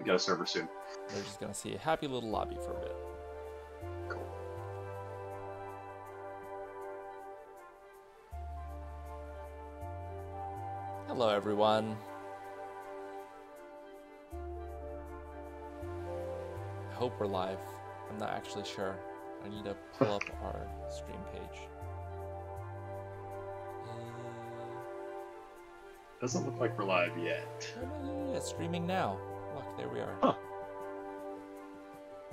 a server soon. They're just gonna see a happy little lobby for a bit. Cool. Hello, everyone. I hope we're live. I'm not actually sure. I need to pull up our stream page. Doesn't look like we're live yet. Yeah, streaming now. Look, there we are. Huh.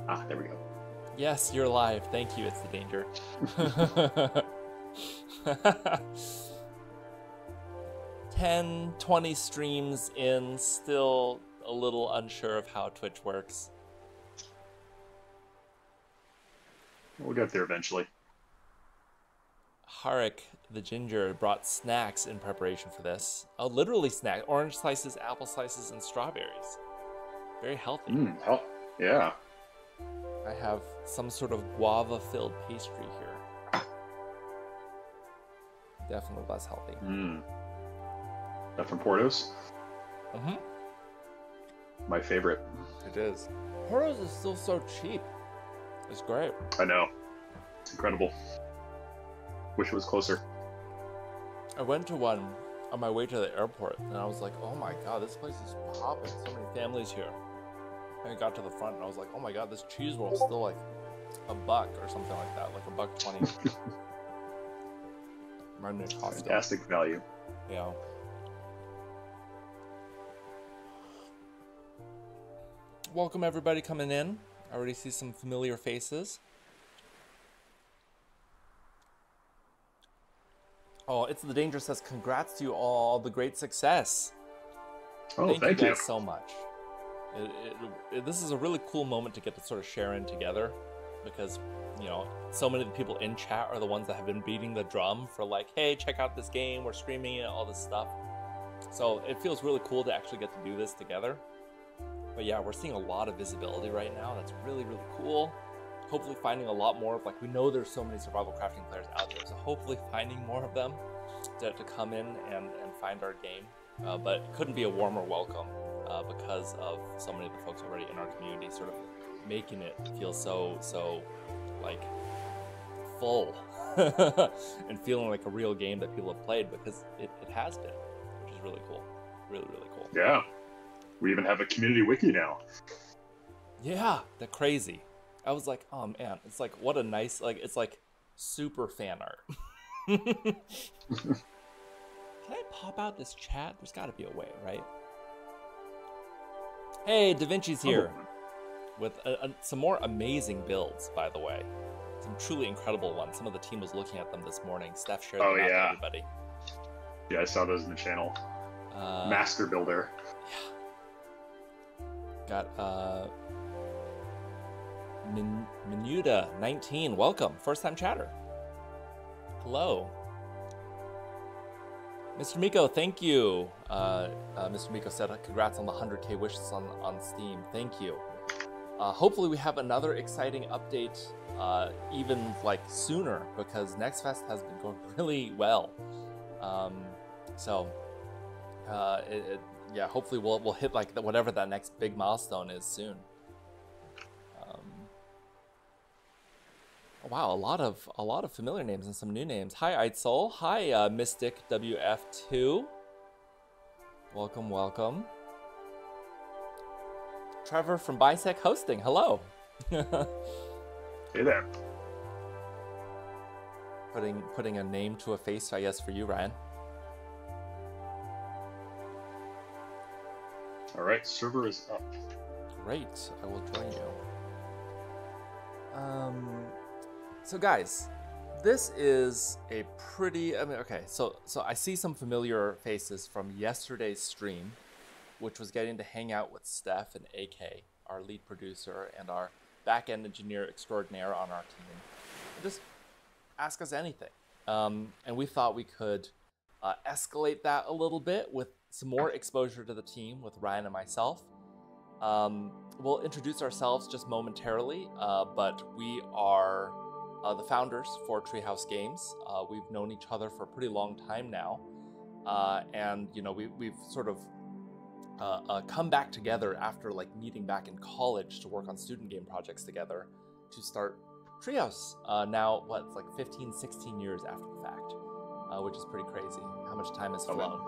Ah, there we go. Yes, you're live. Thank you. It's the danger. 10, 20 streams in, still a little unsure of how Twitch works. We'll get there eventually. Harik, the ginger, brought snacks in preparation for this. Oh, literally snacks. Orange slices, apple slices, and strawberries. Very healthy. Yeah. I have some sort of guava-filled pastry here. Definitely less healthy. That from Portos? Mm-hmm. My favorite. It is. Portos is still so cheap. It's great. I know. It's incredible. Wish it was closer. I went to one on my way to the airport, and I was like, oh my god, this place is popping. So many families here. And I got to the front, and I was like, oh my god, this cheese roll is still like $1 or something like that, like $1.20. Reminded me of Costco. Fantastic value. Yeah. Welcome everybody coming in. I already see some familiar faces. Oh, It's the Danger says, congrats to you all, the great success. Oh, thank you guys so much. This is a really cool moment to get to sort of share in together, because, you know, so many of the people in chat are the ones that have been beating the drum for like, hey, check out this game, we're streaming it, all this stuff. So it feels really cool to actually get to do this together. But yeah, we're seeing a lot of visibility right now. That's really, really cool. Hopefully finding a lot more of, like, we know there's so many survival crafting players out there, so hopefully finding more of them to come in and find our game. But it couldn't be a warmer welcome because of so many of the folks already in our community sort of making it feel so like full and feeling like a real game that people have played, because it has been, which is really cool. Really, really cool. Yeah. We even have a community wiki now. Yeah, that's crazy. I was like, oh man, it's like, what a nice, like, it's like super fan art. Can I pop out this chat? There's got to be a way, right? Hey, Da Vinci's here with some more amazing builds, by the way. Some truly incredible ones. Some of the team was looking at them this morning. Steph shared them out to everybody. Yeah, I saw those in the channel. Master Builder. Yeah. Got Minuta 19. Welcome, first time chatter. Hello. Mr. Miko, thank you. Mr. Miko said congrats on the 100K wishes on Steam. Thank you. Hopefully we have another exciting update even like sooner, because Next Fest has been going really well. Yeah, hopefully we'll hit like whatever that next big milestone is soon. Wow, a lot of familiar names and some new names. Hi, Eitsoul. Hi, Mystic WF2. Welcome, welcome. Trevor from Bisec Hosting. Hello. Hey there. Putting a name to a face, I guess, for you, Ryan. All right, server is up. Great, I will join you. So guys, this is a pretty, okay, so I see some familiar faces from yesterday's stream, which was getting to hang out with Steph and AK, our lead producer and our back-end engineer extraordinaire on our team. Just ask us anything. And we thought we could escalate that a little bit with some more exposure to the team with Ryan and myself. We'll introduce ourselves just momentarily, but we are the founders for Treehouse Games. We've known each other for a pretty long time now, and you know we've sort of come back together after like meeting back in college to work on student game projects together to start Treehouse. Now, what, it's like 15, 16 years after the fact, which is pretty crazy how much time has flown.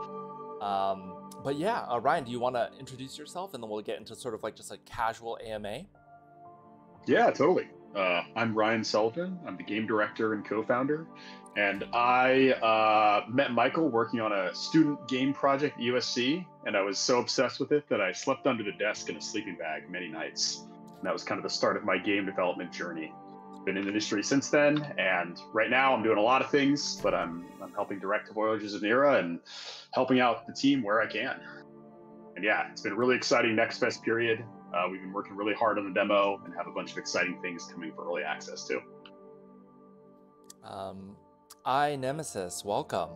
But yeah, Ryan, do you want to introduce yourself and then we'll get into sort of like just a casual AMA? Yeah, totally. I'm Ryan Sullivan. I'm the game director and co-founder. And I met Michael working on a student game project at USC. And I was so obsessed with it that I slept under the desk in a sleeping bag many nights. And that was kind of the start of my game development journey. Been in the industry since then. And right now I'm doing a lot of things, but I'm helping direct Voyagers of Nera and helping out the team where I can. And yeah, it's been a really exciting Next Fest period. We've been working really hard on the demo and have a bunch of exciting things coming for early access too. Nemesis, welcome.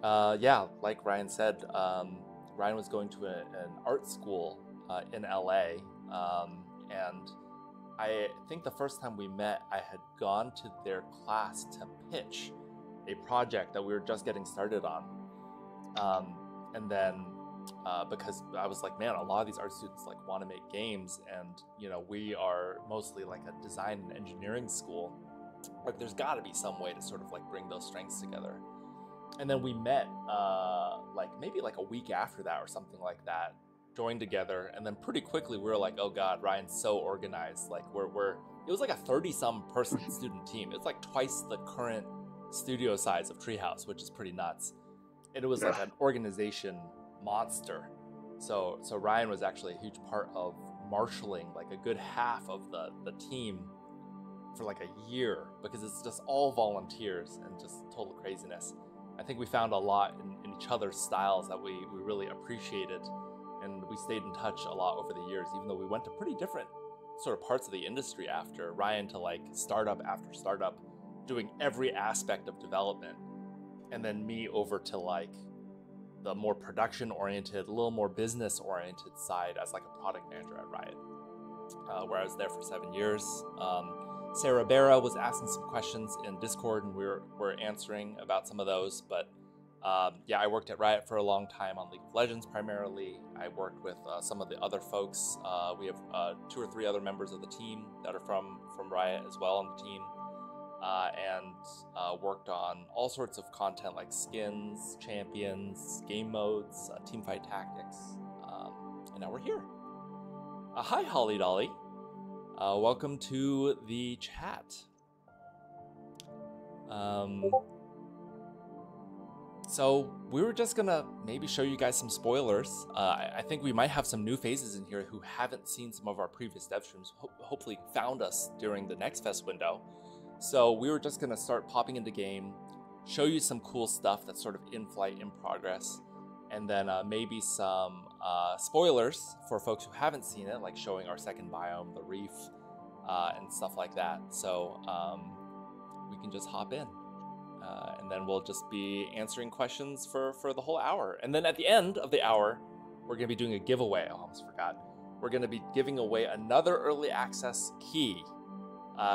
Yeah, like Ryan said, Ryan was going to an art school in LA, and I think the first time we met, I had gone to their class to pitch a project that we were just getting started on, and then because I was like, man, a lot of these art students like want to make games, and you know, we are mostly like a design and engineering school. Like, there's got to be some way to sort of like bring those strengths together. And then we met like maybe like a week after that or something like that, joined together, and then pretty quickly we were like, oh god, Ryan's so organized. Like we're it was like a 30-some person student team. It's like twice the current studio size of Treehouse, which is pretty nuts. And it was like an organization monster. So Ryan was actually a huge part of marshaling like a good half of the team for like a year, because it's just all volunteers and just total craziness. I think we found a lot in each other's styles that we really appreciated, and we stayed in touch a lot over the years, even though we went to pretty different sort of parts of the industry after. Ryan to like startup after startup, doing every aspect of development, and then me over to like the more production-oriented, a little more business-oriented side as like a product manager at Riot, where I was there for 7 years. Sarah Barra was asking some questions in Discord, and we're answering about some of those. But yeah, I worked at Riot for a long time on League of Legends primarily. I worked with some of the other folks. We have 2 or 3 other members of the team that are from Riot as well on the team, and worked on all sorts of content like skins, champions, game modes, teamfight tactics, and now we're here. Hi, Holly Dolly. Welcome to the chat. So we were just gonna maybe show you guys some spoilers. I think we might have some new faces in here who haven't seen some of our previous dev streams, hopefully found us during the Next Fest window. So we were just gonna start popping into game, show you some cool stuff that's sort of in flight, in progress, and then maybe some spoilers for folks who haven't seen it, like showing our second biome, the reef, and stuff like that. So we can just hop in, and then we'll just be answering questions for the whole hour. And then at the end of the hour, we're going to be doing a giveaway. I almost forgot. We're going to be giving away another early access key.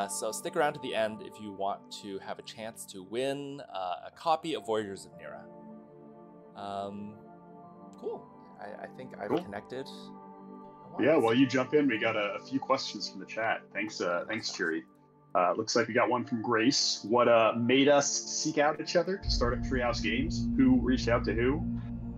So stick around to the end if you want to have a chance to win a copy of Voyagers of Nera. Cool. I think I've connected. Yeah, while you jump in, we got a few questions from the chat. Thanks, Cheery. Looks like we got one from Grace. What made us seek out each other to start up Treehouse Games? Who reached out to who?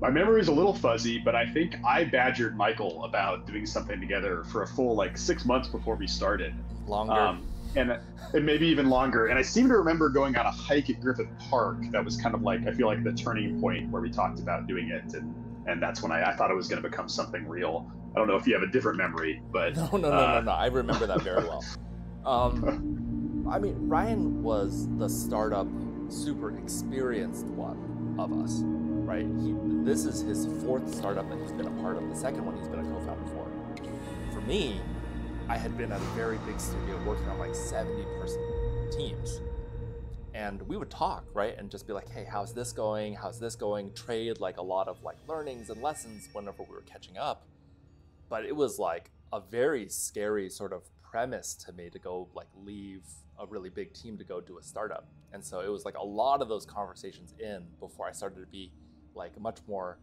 My memory is a little fuzzy, but I think I badgered Michael about doing something together for a full like 6 months before we started. Longer. And maybe even longer. And I seem to remember going on a hike at Griffith Park. That was kind of like, I feel like the turning point where we talked about doing it. And that's when I thought it was going to become something real. I don't know if you have a different memory, but... No. I remember that very well. I mean, Ryan was the startup super experienced one of us, right? This is his 4th startup that he's been a part of. The second one he's been a co-founder for. For me, I had been at a very big studio working on like 70-person teams. And we would talk, right? And just be like, hey, how's this going? How's this going? Trade like a lot of like learnings and lessons whenever we were catching up. But it was like a very scary sort of premise to me to go like leave a really big team to go do a startup. And so it was like a lot of those conversations in before I started to be like much more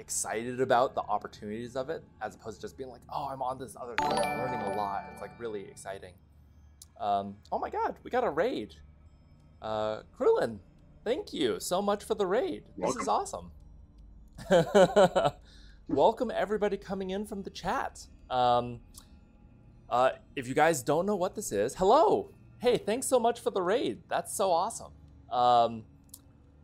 excited about the opportunities of it, as opposed to just being like, oh, I'm on this other thing, I'm learning a lot. It's like really exciting. Oh my God, we got a raid. Krillin, thank you so much for the raid. Welcome. This is awesome. Welcome everybody coming in from the chat. If you guys don't know what this is, hello. Hey, thanks so much for the raid. That's so awesome.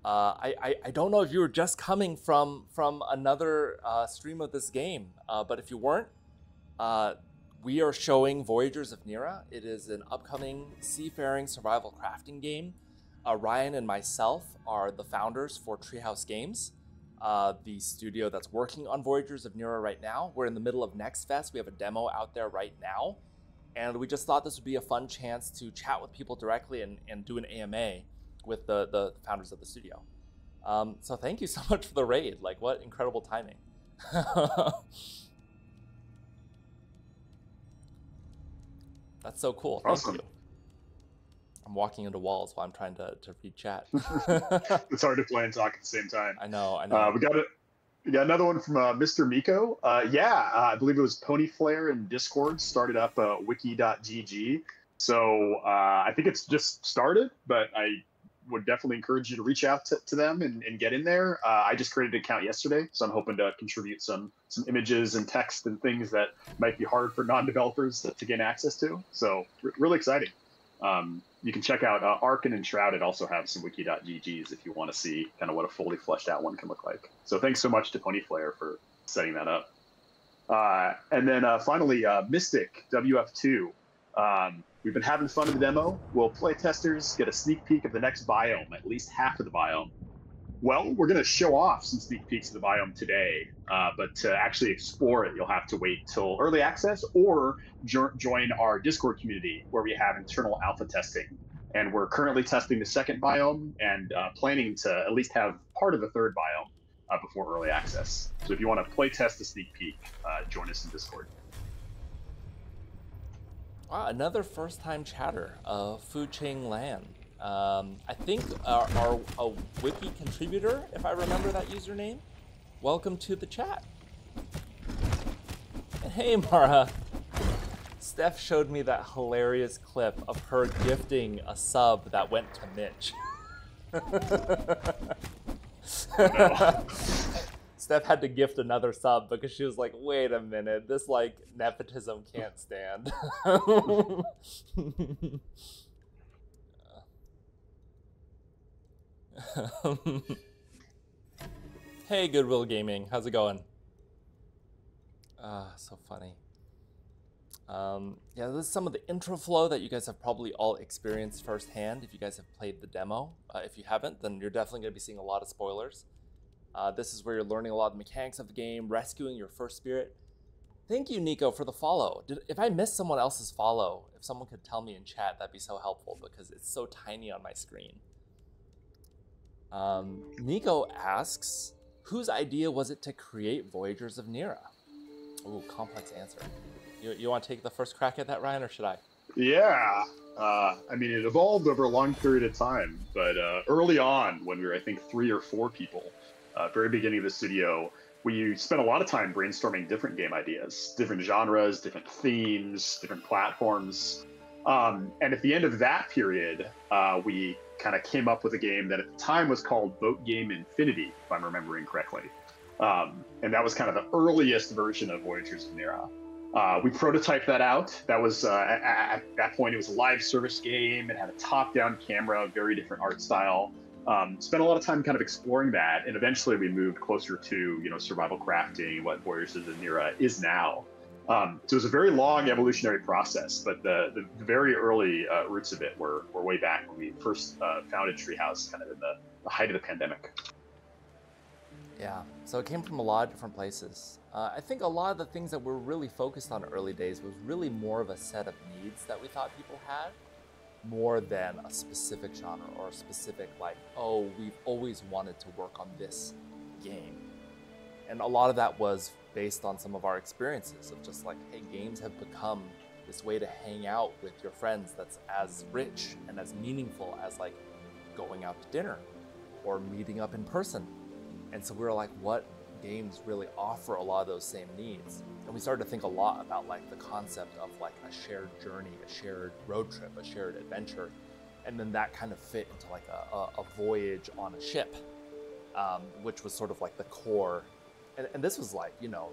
I don't know if you were just coming from another stream of this game, but if you weren't, we are showing Voyagers of Nera. It is an upcoming seafaring survival crafting game. Ryan and myself are the founders for Treehouse Games, the studio that's working on Voyagers of Nera right now. We're in the middle of Next Fest. We have a demo out there right now. And we just thought this would be a fun chance to chat with people directly and do an AMA with the founders of the studio. So thank you so much for the raid. Like, what incredible timing. That's so cool. Thank you. I'm walking into walls while I'm trying to read chat. It's hard to play and talk at the same time. I know. We got another one from Mr. Miko. I believe it was Ponyflare in Discord started up wiki.gg. So I think it's just started, but I would definitely encourage you to reach out to them and get in there. I just created an account yesterday, so I'm hoping to contribute some images and text and things that might be hard for non-developers to gain access to. So really exciting. You can check out Arken and Shrouded also have some wiki.ggs if you want to see kind of what a fully fleshed out one can look like. So thanks so much to Ponyflare for setting that up. And then finally, Mystic WF2. We've been having fun in the demo. Will play testers get a sneak peek of the next biome, at least half of the biome? Well, we're going to show off some sneak peeks of the biome today, but to actually explore it, you'll have to wait till early access or join our Discord community where we have internal alpha testing. And we're currently testing the second biome and planning to at least have part of the third biome before early access. So if you want to play test the sneak peek, join us in Discord. Wow, another first-time chatter of Fu Ching Lan. I think our wiki contributor, if I remember that username. Welcome to the chat. And hey, Mara. Steph showed me that hilarious clip of her gifting a sub that went to Mitch. No. Steph had to gift another sub because she was like, wait a minute, this like nepotism can't stand. Hey, Goodwill Gaming, how's it going? So funny. Yeah, this is some of the intro flow that you guys have probably all experienced firsthand if you guys have played the demo. If you haven't, then you're definitely going to be seeing a lot of spoilers. This is where you're learning a lot of the mechanics of the game, rescuing your first spirit. Thank you, Nico, for the follow. If I missed someone else's follow, if someone could tell me in chat, that'd be so helpful because it's so tiny on my screen. Nico asks, whose idea was it to create Voyagers of Nera? Ooh, complex answer. You want to take the first crack at that, Ryan, or should I? Yeah. I mean, it evolved over a long period of time, but early on, when we were, I think, 3 or 4 people, very beginning of the studio, we spent a lot of time brainstorming different game ideas, different genres, different themes, different platforms. And at the end of that period, we kind of came up with a game that at the time was called Boat Game Infinity, if I'm remembering correctly. And that was kind of the earliest version of Voyagers of Nera. We prototyped that out. That was, at that point, it was a live service game. It had a top-down camera, very different art style. Spent a lot of time kind of exploring that, and eventually we moved closer to, survival crafting, what Voyagers of Nera is now. So it was a very long evolutionary process, but the very early roots of it were way back when we first founded Treehouse, kind of in the height of the pandemic. Yeah, so it came from a lot of different places. I think a lot of the things that were really focused on early days was really more of a set of needs that we thought people had, more than a specific genre or a specific oh, we've always wanted to work on this game. And a lot of that was based on some of our experiences of just hey, games have become this way to hang out with your friends that's as rich and as meaningful as going out to dinner or meeting up in person. And so we were like, what games really offer a lot of those same needs. And we started to think a lot about like the concept of like a shared journey, a shared road trip, a shared adventure. And then that kind of fit into like a voyage on a ship, which was sort of like the core. And this was like, you know,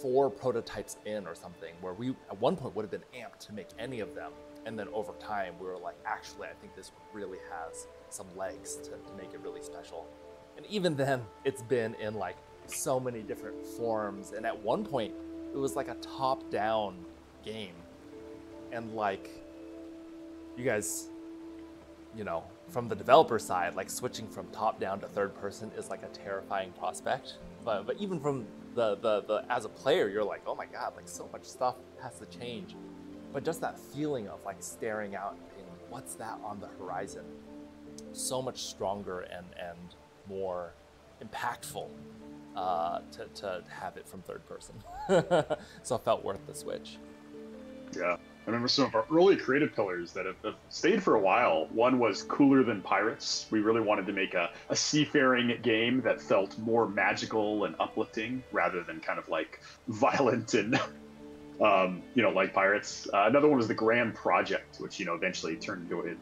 4 prototypes in or something, where we at one point would have been amped to make any of them. And then over time, we were like, actually, I think this really has some legs to make it really special. And even then, it's been in like so many different forms. And at one point, it was like a top-down game. And like, you guys, you know, from the developer side, like switching from top-down to third person is like a terrifying prospect. But even from the as a player, you're like, oh my God, like so much stuff has to change. But just that feeling of like staring out and being like, what's that on the horizon? So much stronger and more impactful to have it from third person. So it felt worth the switch. Yeah, I remember some of our early creative pillars that have stayed for a while. One was cooler than pirates. We really wanted to make a seafaring game that felt more magical and uplifting rather than kind of like violent and you know, like pirates. Another one was the Grand Project, which, you know, eventually turned into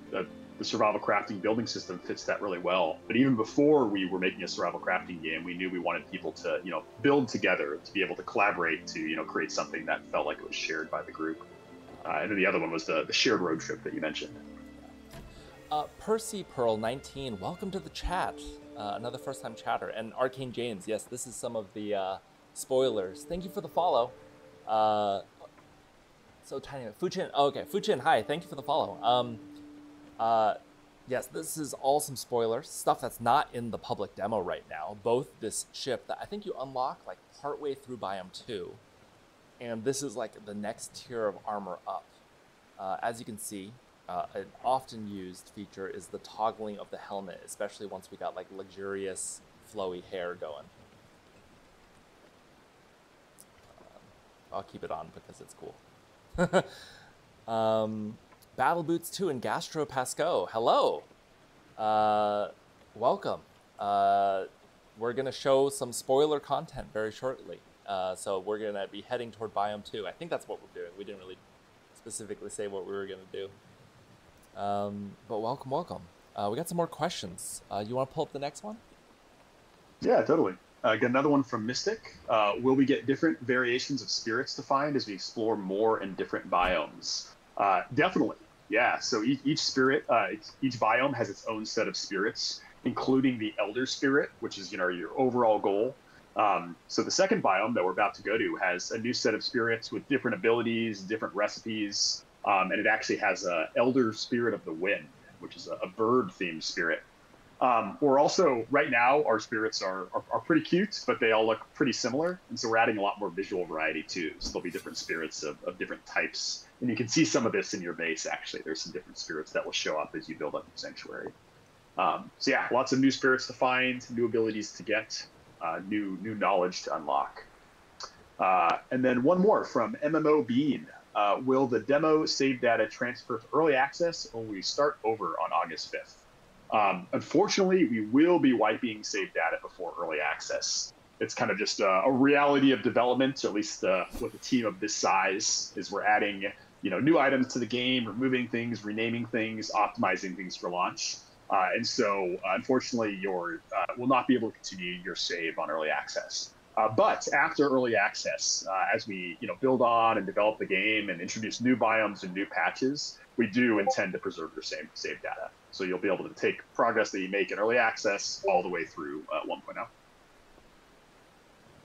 the survival crafting building system fits that really well. But even before we were making a survival crafting game, we knew we wanted people to, you know, build together, to be able to collaborate, to, you know, create something that felt like it was shared by the group. And then the other one was the shared road trip that you mentioned. Percy Pearl 19, welcome to the chat. Another first-time chatter. And Arcane James, yes, this is some of the spoilers. Thank you for the follow. So tiny. Fuchin, oh, okay. Fuchin, hi. Thank you for the follow. Yes, this is all some spoilers, stuff that's not in the public demo right now. Both this ship that I think you unlock like partway through Biome 2, and this is like the next tier of armor up. As you can see, an often used feature is the toggling of the helmet, especially once we got like luxurious, flowy hair going. I'll keep it on because it's cool. Battle Boots 2 and Gastro Pasco. Hello. Welcome. We're going to show some spoiler content very shortly. So we're going to be heading toward Biome 2. I think that's what we're doing. We didn't really specifically say what we were going to do. But welcome, welcome. We got some more questions. You want to pull up the next one? Yeah, totally. Got another one from Mystic. Will we get different variations of spirits to find as we explore more and different biomes? Definitely. Yeah, so each spirit, each biome has its own set of spirits, including the Elder Spirit, which is, you know, your overall goal. So the second biome that we're about to go to has a new set of spirits with different abilities, different recipes, and it actually has a Elder Spirit of the Wind, which is a bird-themed spirit. We're also, right now, our spirits are pretty cute, but they all look pretty similar. And so we're adding a lot more visual variety too. So there'll be different spirits of different types. And you can see some of this in your base, actually. There's some different spirits that will show up as you build up your sanctuary. So yeah, lots of new spirits to find, new abilities to get, new knowledge to unlock. And then one more from MMO Bean. Will the demo save data transfer to early access, or will we start over on August 5th? Unfortunately, we will be wiping save data before early access. It's kind of just a reality of development, at least with a team of this size, is we're adding, you know, new items to the game, removing things, renaming things, optimizing things for launch. And so, unfortunately, you will not be able to continue your save on early access. But after early access, as we build on and develop the game and introduce new biomes and new patches, we do intend to preserve your save data. So you'll be able to take progress that you make in early access all the way through 1.0.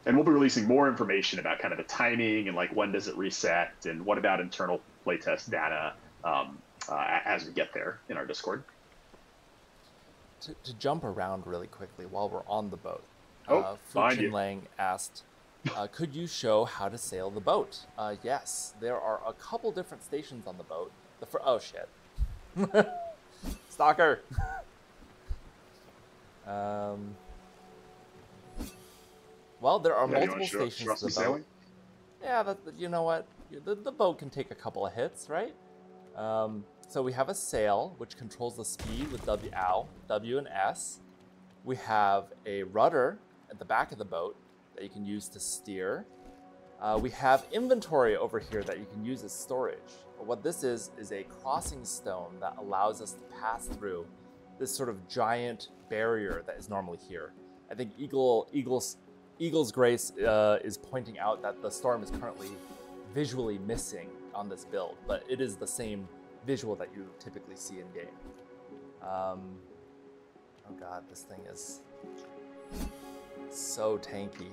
And we'll be releasing more information about kind of the timing and like when does it reset and what about internal playtest data as we get there in our Discord. To jump around really quickly while we're on the boat, Fu Chin Lang asked, could you show how to sail the boat? Yes, there are a couple different stations on the boat. Oh shit. Stalker! Well, there are multiple stations to the boat. Sailing? Yeah, you know what? The boat can take a couple of hits, right? So we have a sail, which controls the speed with W and S. We have a rudder at the back of the boat, that you can use to steer. We have inventory over here that you can use as storage. But what this is a crossing stone that allows us to pass through this sort of giant barrier that is normally here. I think Eagle's Grace is pointing out that the storm is currently visually missing on this build, but it is the same visual that you typically see in game. Oh god, this thing is so tanky.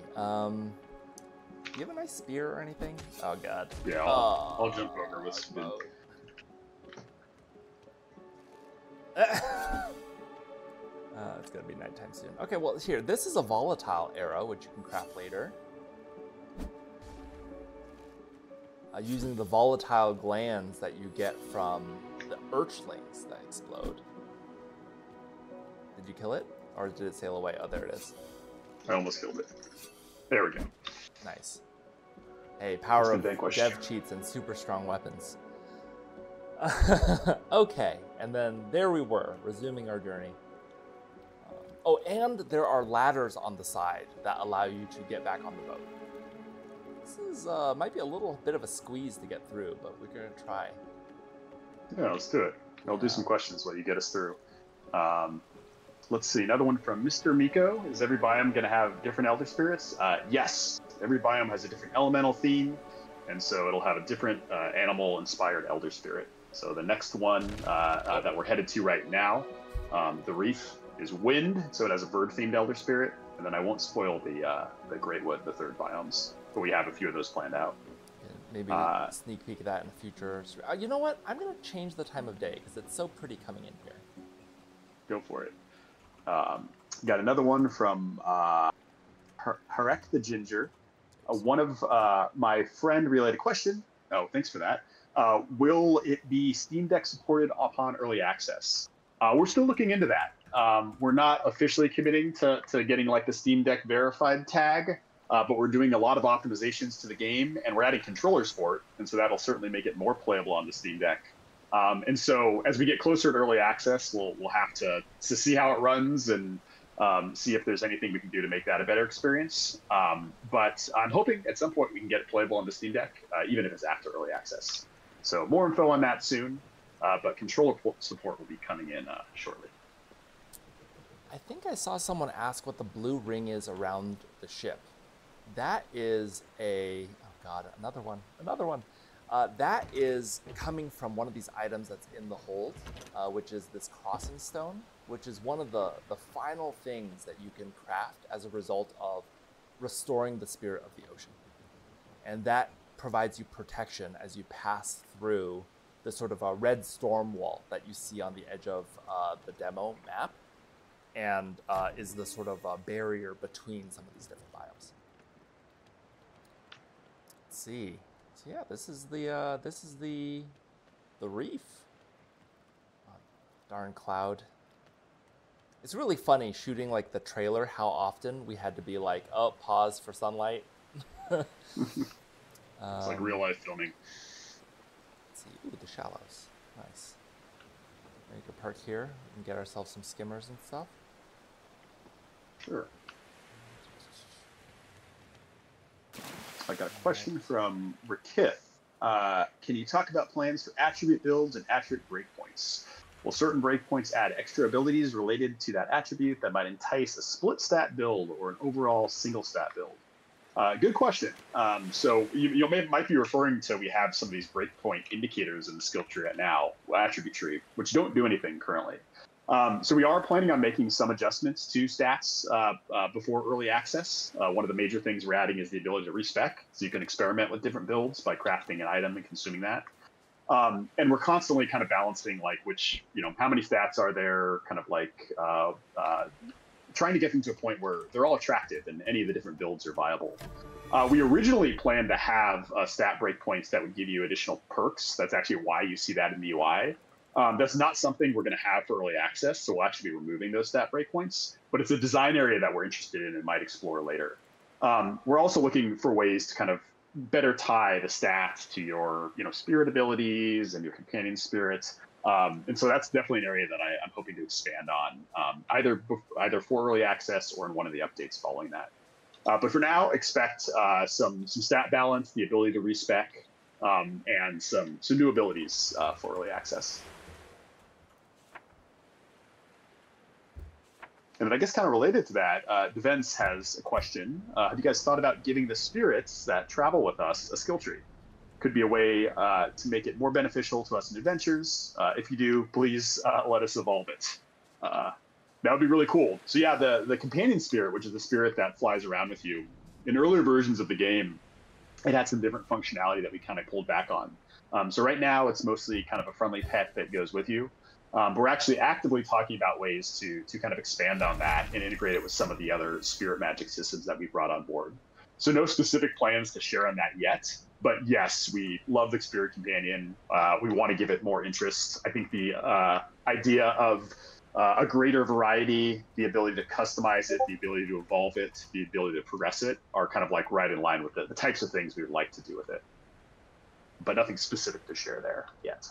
Do you have a nice spear or anything? Oh god. Yeah, I'll jump over with spin. It's gonna be nighttime soon. Okay, well here, this is a volatile arrow, which you can craft later. Using the volatile glands that you get from the urchlings that explode. Did you kill it? Or did it sail away? Oh, there it is. I almost killed it. There we go. Nice. Hey, power of dev cheats and super strong weapons. Okay, and then there we were, resuming our journey. Oh, and there are ladders on the side that allow you to get back on the boat. This is might be a little bit of a squeeze to get through, but we're gonna try. Yeah, let's do it. I'll do some questions while you get us through. Let's see, another one from Mr. Miko. Is every biome going to have different elder spirits? Yes, every biome has a different elemental theme, and so it'll have a different animal-inspired elder spirit. So the next one that we're headed to right now, the reef, is wind, so it has a bird-themed elder spirit. And then I won't spoil the Greatwood, the third biomes, but we have a few of those planned out. Maybe sneak peek of that in the future. You know what? I'm going to change the time of day because it's so pretty coming in here. Go for it. Got another one from Harek the Ginger. One of my friend relayed a question. Oh, thanks for that. Will it be Steam Deck supported upon early access? We're still looking into that. We're not officially committing to getting like the Steam Deck verified tag, but we're doing a lot of optimizations to the game, and we're adding controller support, and so that'll certainly make it more playable on the Steam Deck. And so as we get closer to early access, we'll have to see how it runs and see if there's anything we can do to make that a better experience. But I'm hoping at some point we can get it playable on the Steam Deck, even if it's after early access. So more info on that soon, but controller support will be coming in shortly. I think I saw someone ask what the blue ring is around the ship. That is oh god, another one. That is coming from one of these items that's in the hold, which is this crossing stone, which is one of the final things that you can craft as a result of restoring the spirit of the ocean. And that provides you protection as you pass through the sort of a red storm wall that you see on the edge of the demo map, and is the sort of barrier between some of these different biomes. Let's see. So yeah, this is the reef. Oh, darn cloud. It's really funny shooting like the trailer, how often we had to be like, oh, pause for sunlight. It's like real life filming. Let's see. Ooh, the shallows. Nice. We can park here and get ourselves some skimmers and stuff. Sure. I got a question from Rakith. Can you talk about plans for attribute builds and attribute breakpoints? Will certain breakpoints add extra abilities related to that attribute that might entice a split stat build or an overall single stat build? Good question. So you might be referring to, we have some of these breakpoint indicators in the skill tree right now, attribute tree, which don't do anything currently. So we are planning on making some adjustments to stats before early access. One of the major things we're adding is the ability to respec, so you can experiment with different builds by crafting an item and consuming that. And we're constantly kind of balancing like how many stats are there, kind of like trying to get them to a point where they're all attractive and any of the different builds are viable. We originally planned to have stat breakpoints that would give you additional perks. That's actually why you see that in the UI. That's not something we're going to have for early access, so we'll actually be removing those stat breakpoints. But it's a design area that we're interested in and might explore later. We're also looking for ways to kind of better tie the stats to your spirit abilities and your companion spirits. And so that's definitely an area that I'm hoping to expand on, either for early access or in one of the updates following that. But for now, expect some stat balance, the ability to respec, and some new abilities for early access. And then I guess kind of related to that, Devens has a question. Have you guys thought about giving the spirits that travel with us a skill tree? Could be a way to make it more beneficial to us in adventures. If you do, please let us evolve it. That would be really cool. So yeah, the companion spirit, which is the spirit that flies around with you, in earlier versions of the game, it had some different functionality that we kind of pulled back on. So right now, it's mostly kind of a friendly pet that goes with you. But we're actually actively talking about ways to kind of expand on that and integrate it with some of the other spirit magic systems that we brought on board. So no specific plans to share on that yet. But yes, we love the Spirit Companion. We want to give it more interest. I think the idea of a greater variety, the ability to customize it, the ability to evolve it, the ability to progress it are kind of like right in line with the types of things we would like to do with it. But nothing specific to share there yet.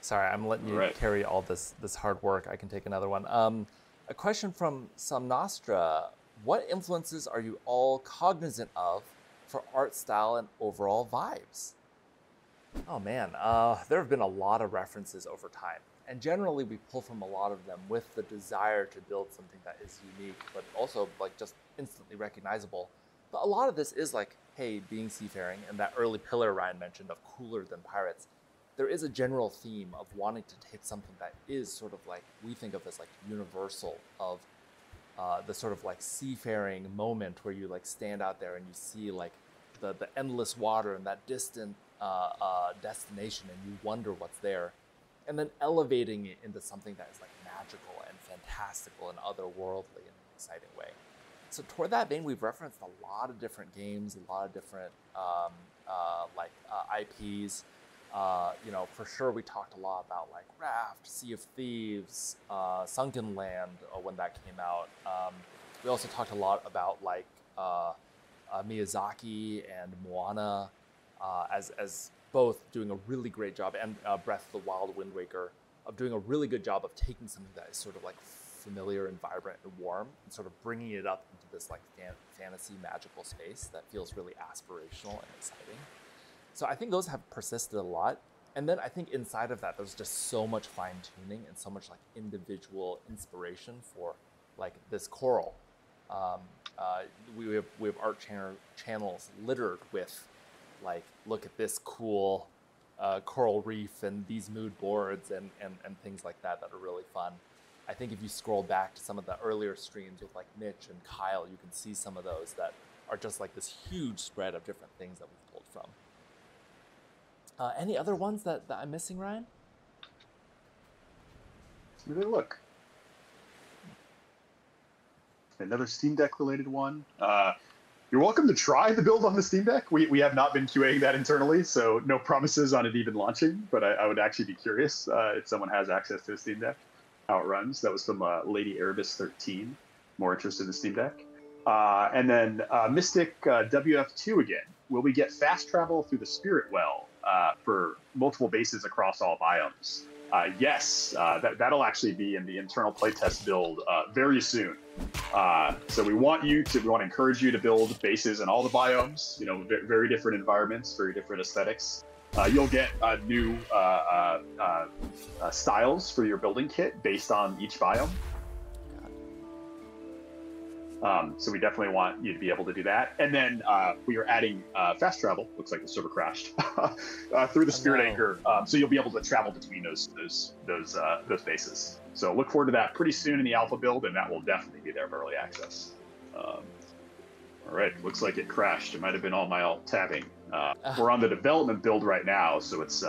Sorry, I'm letting you carry all this hard work. I can take another one. A question from Samnostra. What influences are you all cognizant of for art style and overall vibes? Oh man, there have been a lot of references over time. And generally we pull from a lot of them with the desire to build something that is unique, but also like just instantly recognizable. But a lot of this is like, hey, being seafaring, and that early pillar Ryan mentioned of cooler than pirates. There is a general theme of wanting to take something that is sort of like, we think of as like universal, of the sort of like seafaring moment where you like stand out there and you see like the endless water and that distant destination and you wonder what's there, and then elevating it into something that is like magical and fantastical and otherworldly in an exciting way. So toward that vein, we've referenced a lot of different games, a lot of different IPs. You know, for sure we talked a lot about like Raft, Sea of Thieves, Sunken Land when that came out. We also talked a lot about like Miyazaki and Moana as both doing a really great job, and Breath of the Wild, Wind Waker, of doing a really good job of taking something that is sort of like familiar and vibrant and warm and sort of bringing it up into this like fantasy magical space that feels really aspirational and exciting. So I think those have persisted a lot. And then I think inside of that, there's just so much fine tuning and so much like individual inspiration for like this coral. We have art channels littered with like, look at this cool coral reef and these mood boards and things like that are really fun. I think if you scroll back to some of the earlier streams with like Mitch and Kyle, you can see some of those that are just like this huge spread of different things that we've pulled from. Any other ones that I'm missing, Ryan? Let's give it a look. Another Steam Deck related one. You're welcome to try the build on the Steam Deck. We have not been QAing that internally, so no promises on it even launching, but I would actually be curious if someone has access to the Steam Deck, how it runs. That was from Lady Erebus 13, more interested in the Steam Deck. And then Mystic WF2 again. Will we get fast travel through the Spirit Well for multiple bases across all biomes? Yes, that'll actually be in the internal playtest build very soon. So we want to encourage you to build bases in all the biomes. You know, very different environments, very different aesthetics. You'll get new styles for your building kit based on each biome. So we definitely want you to be able to do that. And then we are adding fast travel. Looks like the server crashed through the Spirit Anchor. So you'll be able to travel between those bases. So look forward to that pretty soon in the alpha build, and that will definitely be there for early access. All right, looks like it crashed. It might have been all my alt tabbing. We're on the development build right now, so it's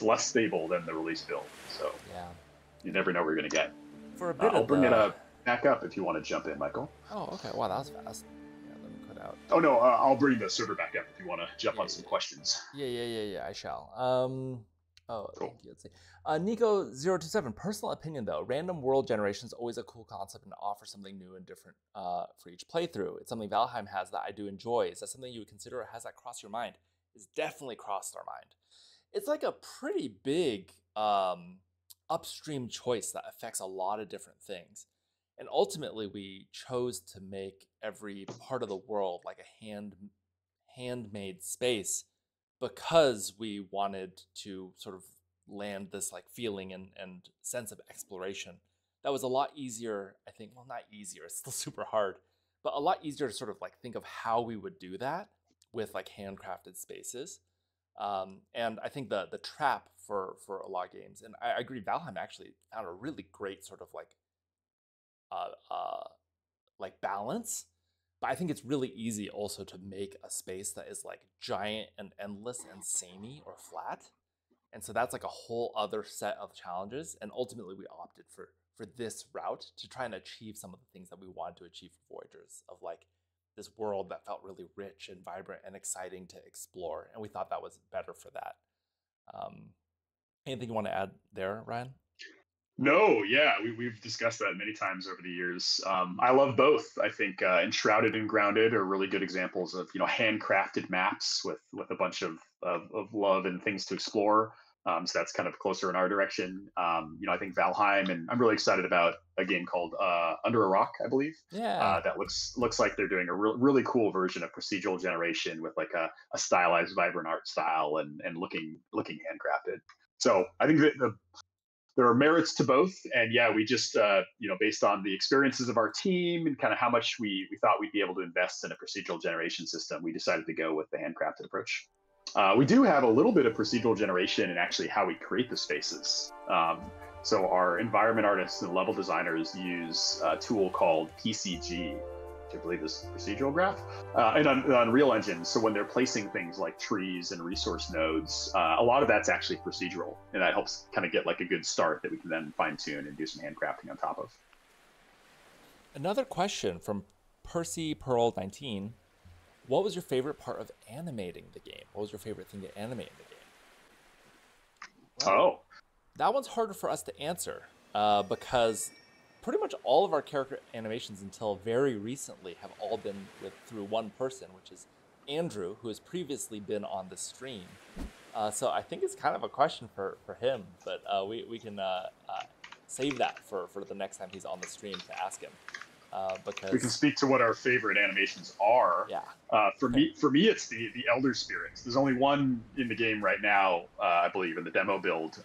less stable than the release build. So yeah, you never know what you're gonna get. For a bit I'll bring it back up if you want to jump in, Michael. Oh, okay. Wow, that was fast. Yeah, let me cut out. Oh no, I'll bring the server back up if you want to jump on some questions. Yeah. I shall. Cool. Thank you. Let's see. Nico027. Personal opinion though, random world generation is always a cool concept and offer something new and different for each playthrough. It's something Valheim has that I do enjoy. Is that something you would consider, or has that crossed your mind? It's definitely crossed our mind. It's like a pretty big upstream choice that affects a lot of different things. And ultimately, we chose to make every part of the world like a handmade space because we wanted to sort of land this like feeling and sense of exploration. That was a lot easier, I think. Well, not easier, it's still super hard, but a lot easier to sort of like think of how we would do that with like handcrafted spaces. And I think the trap for a lot of games, and I agree, Valheim actually found a really great sort of like balance. But I think it's really easy also to make a space that is like giant and endless and samey or flat. And so that's like a whole other set of challenges. And ultimately we opted for this route to try and achieve some of the things that we wanted to achieve for Voyagers, of like this world that felt really rich and vibrant and exciting to explore. And we thought that was better for that. Anything you want to add there, Ryan? No, yeah, we've discussed that many times over the years. I love both. I think Enshrouded and Grounded are really good examples of handcrafted maps with a bunch of love and things to explore. So that's kind of closer in our direction. I think Valheim, and I'm really excited about a game called Under a Rock, I believe. Yeah. That looks like they're doing a really cool version of procedural generation with like a stylized, vibrant art style and looking handcrafted. So I think that there are merits to both, and yeah, we just based on the experiences of our team and kind of how much we thought we'd be able to invest in a procedural generation system, we decided to go with the handcrafted approach. We do have a little bit of procedural generation in actually how we create the spaces. So our environment artists and level designers use a tool called PCG, which I believe is procedural graph, and on Unreal Engine. So when they're placing things like trees and resource nodes, a lot of that's actually procedural, and that helps kind of get like a good start that we can then fine tune and do some handcrafting on top of. Another question from Percy Pearl 19. What was your favorite part of animating the game? What was your favorite thing to animate in the game? Well, that one's harder for us to answer because pretty much all of our character animations until very recently have all been through one person, which is Andrew, who has previously been on the stream. So I think it's kind of a question for him, but we can save that for the next time he's on the stream to ask him. Because we can speak to what our favorite animations are. Yeah. For me, it's the Elder Spirits. There's only one in the game right now, I believe, in the demo build.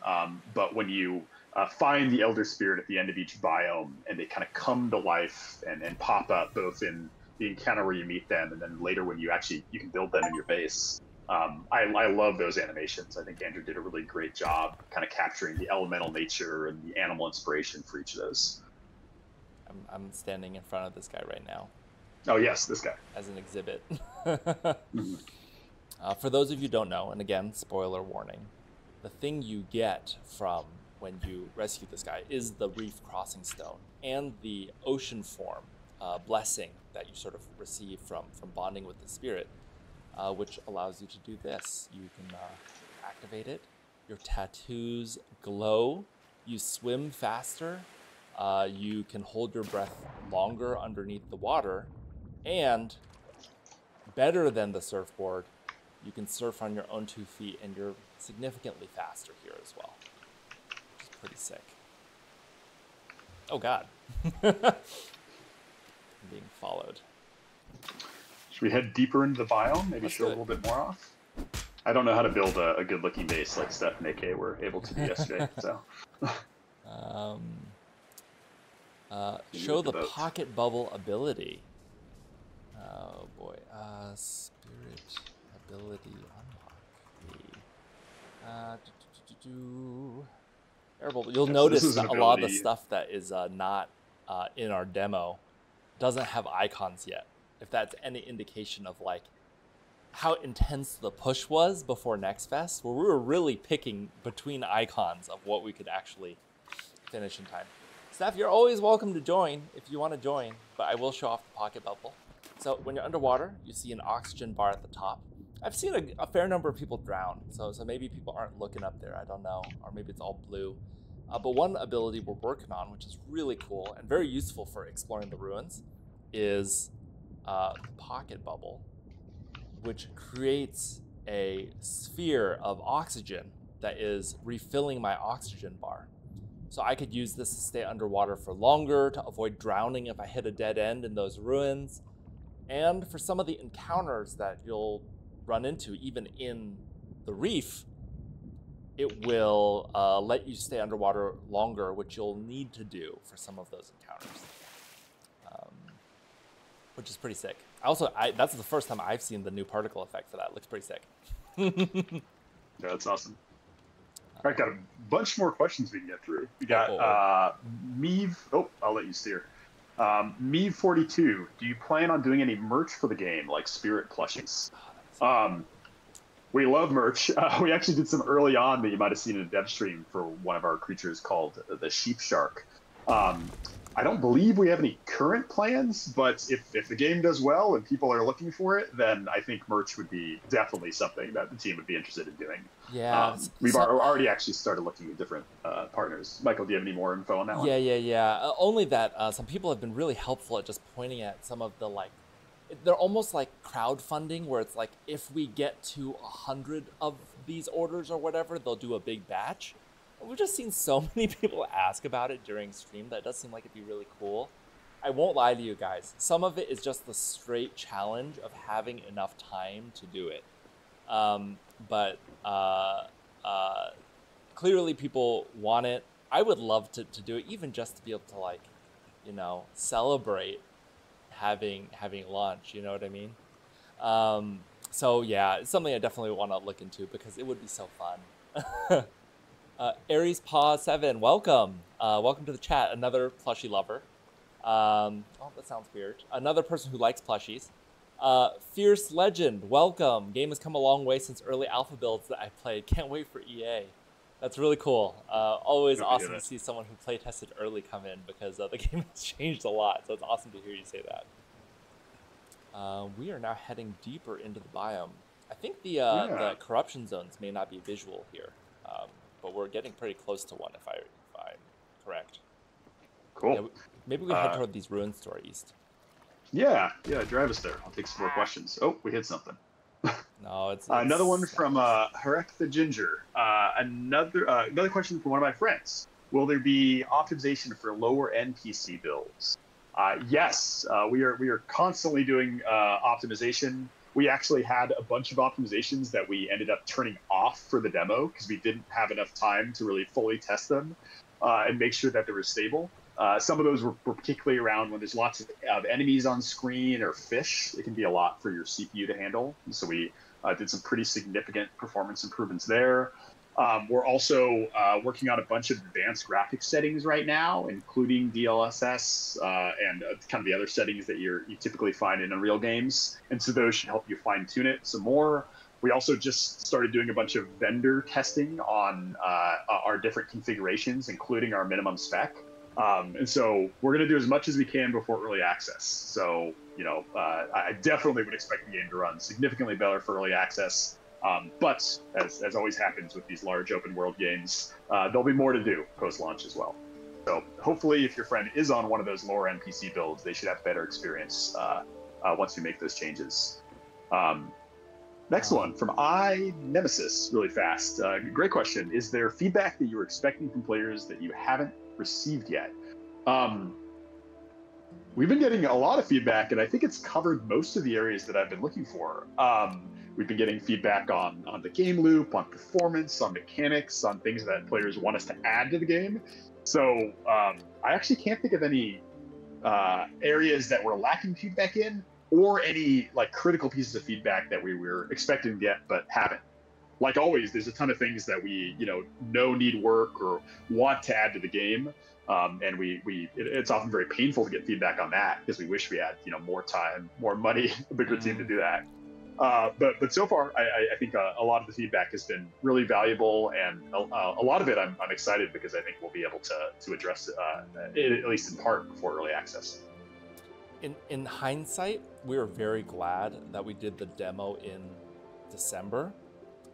But when you find the Elder Spirit at the end of each biome, and they kind of come to life and pop up both in the encounter where you meet them, and then later when you can build them in your base. I love those animations. I think Andrew did a really great job kind of capturing the elemental nature and the animal inspiration for each of those. I'm standing in front of this guy right now. Oh yes, this guy. As an exhibit. For those of you who don't know, and again, spoiler warning, the thing you get from when you rescue this guy is the Reef Crossing Stone and the ocean form blessing that you sort of receive from bonding with the spirit, which allows you to do this. You can activate it. Your tattoos glow. You swim faster. You can hold your breath longer underneath the water, and better than the surfboard, you can surf on your own 2 feet, and you're significantly faster here as well, which is pretty sick. Oh God. I'm being followed. Should we head deeper into the biome? Maybe show a little bit more off? I don't know how to build a good-looking base like Steph and AK were able to do yesterday, so... show the pocket bubble ability. Oh boy. Spirit ability unlock. Air bubble. You'll notice that a lot of the stuff that is not in our demo doesn't have icons yet. If that's any indication of like how intense the push was before Next Fest, where we were really picking between icons of what we could actually finish in time. Steph, you're always welcome to join if you want to join, but I will show off the pocket bubble. So when you're underwater, you see an oxygen bar at the top. I've seen a fair number of people drown, so maybe people aren't looking up there, I don't know, or maybe it's all blue. But one ability we're working on, which is really cool and very useful for exploring the ruins, is the pocket bubble, which creates a sphere of oxygen that is refilling my oxygen bar. So I could use this to stay underwater for longer, to avoid drowning if I hit a dead end in those ruins. And for some of the encounters that you'll run into, even in the reef, it will let you stay underwater longer, which you'll need to do for some of those encounters, which is pretty sick. That's the first time I've seen the new particle effect for that. It looks pretty sick. Yeah, that's awesome. All right, got a bunch more questions we can get through. We got Meave. Oh, I'll let you steer. Meave42, do you plan on doing any merch for the game, like spirit plushies? We love merch. We actually did some early on that you might have seen in a dev stream for one of our creatures called the Sheep Shark. I don't believe we have any current plans, but if the game does well and people are looking for it, then I think merch would be definitely something that the team would be interested in doing. Yeah. We've already actually started looking at different partners. Michael, do you have any more info on that one? Yeah. Only that some people have been really helpful at just pointing at some of the, like, they're almost like crowdfunding, where it's like, if we get to 100 of these orders or whatever, they'll do a big batch. We've just seen so many people ask about it during stream that it does seem like it'd be really cool. I won't lie to you guys. Some of it is just the straight challenge of having enough time to do it. But clearly people want it. I would love to do it, even just to be able to, like, you know, celebrate having lunch, you know what I mean? So yeah, it's something I definitely want to look into because it would be so fun. Aries Paw 7, welcome. Welcome to the chat. Another plushie lover. Oh, that sounds weird. Another person who likes plushies. Fierce Legend, welcome. Game has come a long way since early alpha builds that I played. Can't wait for EA. That's really cool. Always awesome to see someone who play tested early come in, because the game has changed a lot. So it's awesome to hear you say that. We are now heading deeper into the biome. I think the corruption zones may not be visual here, but we're getting pretty close to one, if I'm correct. Cool. Yeah, maybe we head toward these ruins to our east. Yeah, drive us there. I'll take some more questions. Oh, we hit something. No, it's another one from Harek the Ginger. Another question from one of my friends. Will there be optimization for lower NPC builds? Yes, we are constantly doing optimization. We actually had a bunch of optimizations that we ended up turning off for the demo because we didn't have enough time to really fully test them and make sure that they were stable. Some of those were particularly around when there's lots of enemies on screen or fish. It can be a lot for your CPU to handle. So we did some pretty significant performance improvements there. We're also working on a bunch of advanced graphics settings right now, including DLSS and kind of the other settings that you typically find in Unreal games. And so those should help you fine tune it some more. We also just started doing a bunch of vendor testing on our different configurations, including our minimum spec. And so we're going to do as much as we can before early access. So, you know, I definitely would expect the game to run significantly better for early access. But as always happens with these large open world games, there'll be more to do post-launch as well. So hopefully if your friend is on one of those lower NPC builds, they should have better experience once we make those changes. Next one from Nemesis, really fast. Great question. Is there feedback that you were expecting from players that you haven't received yet? We've been getting a lot of feedback, and I think it's covered most of the areas that I've been looking for. We've been getting feedback on the game loop, on performance, on mechanics, on things that players want us to add to the game. So I actually can't think of any areas that we're lacking feedback in, or any like critical pieces of feedback that we were expecting to get but haven't. Like always, there's a ton of things that we know need work or want to add to the game. And it's often very painful to get feedback on that because we wish we had more time, more money, a bigger team to do that. But so far, I think a lot of the feedback has been really valuable, and a lot of it I'm excited because I think we'll be able to address it, at least in part, before early access. In hindsight, we were very glad that we did the demo in December,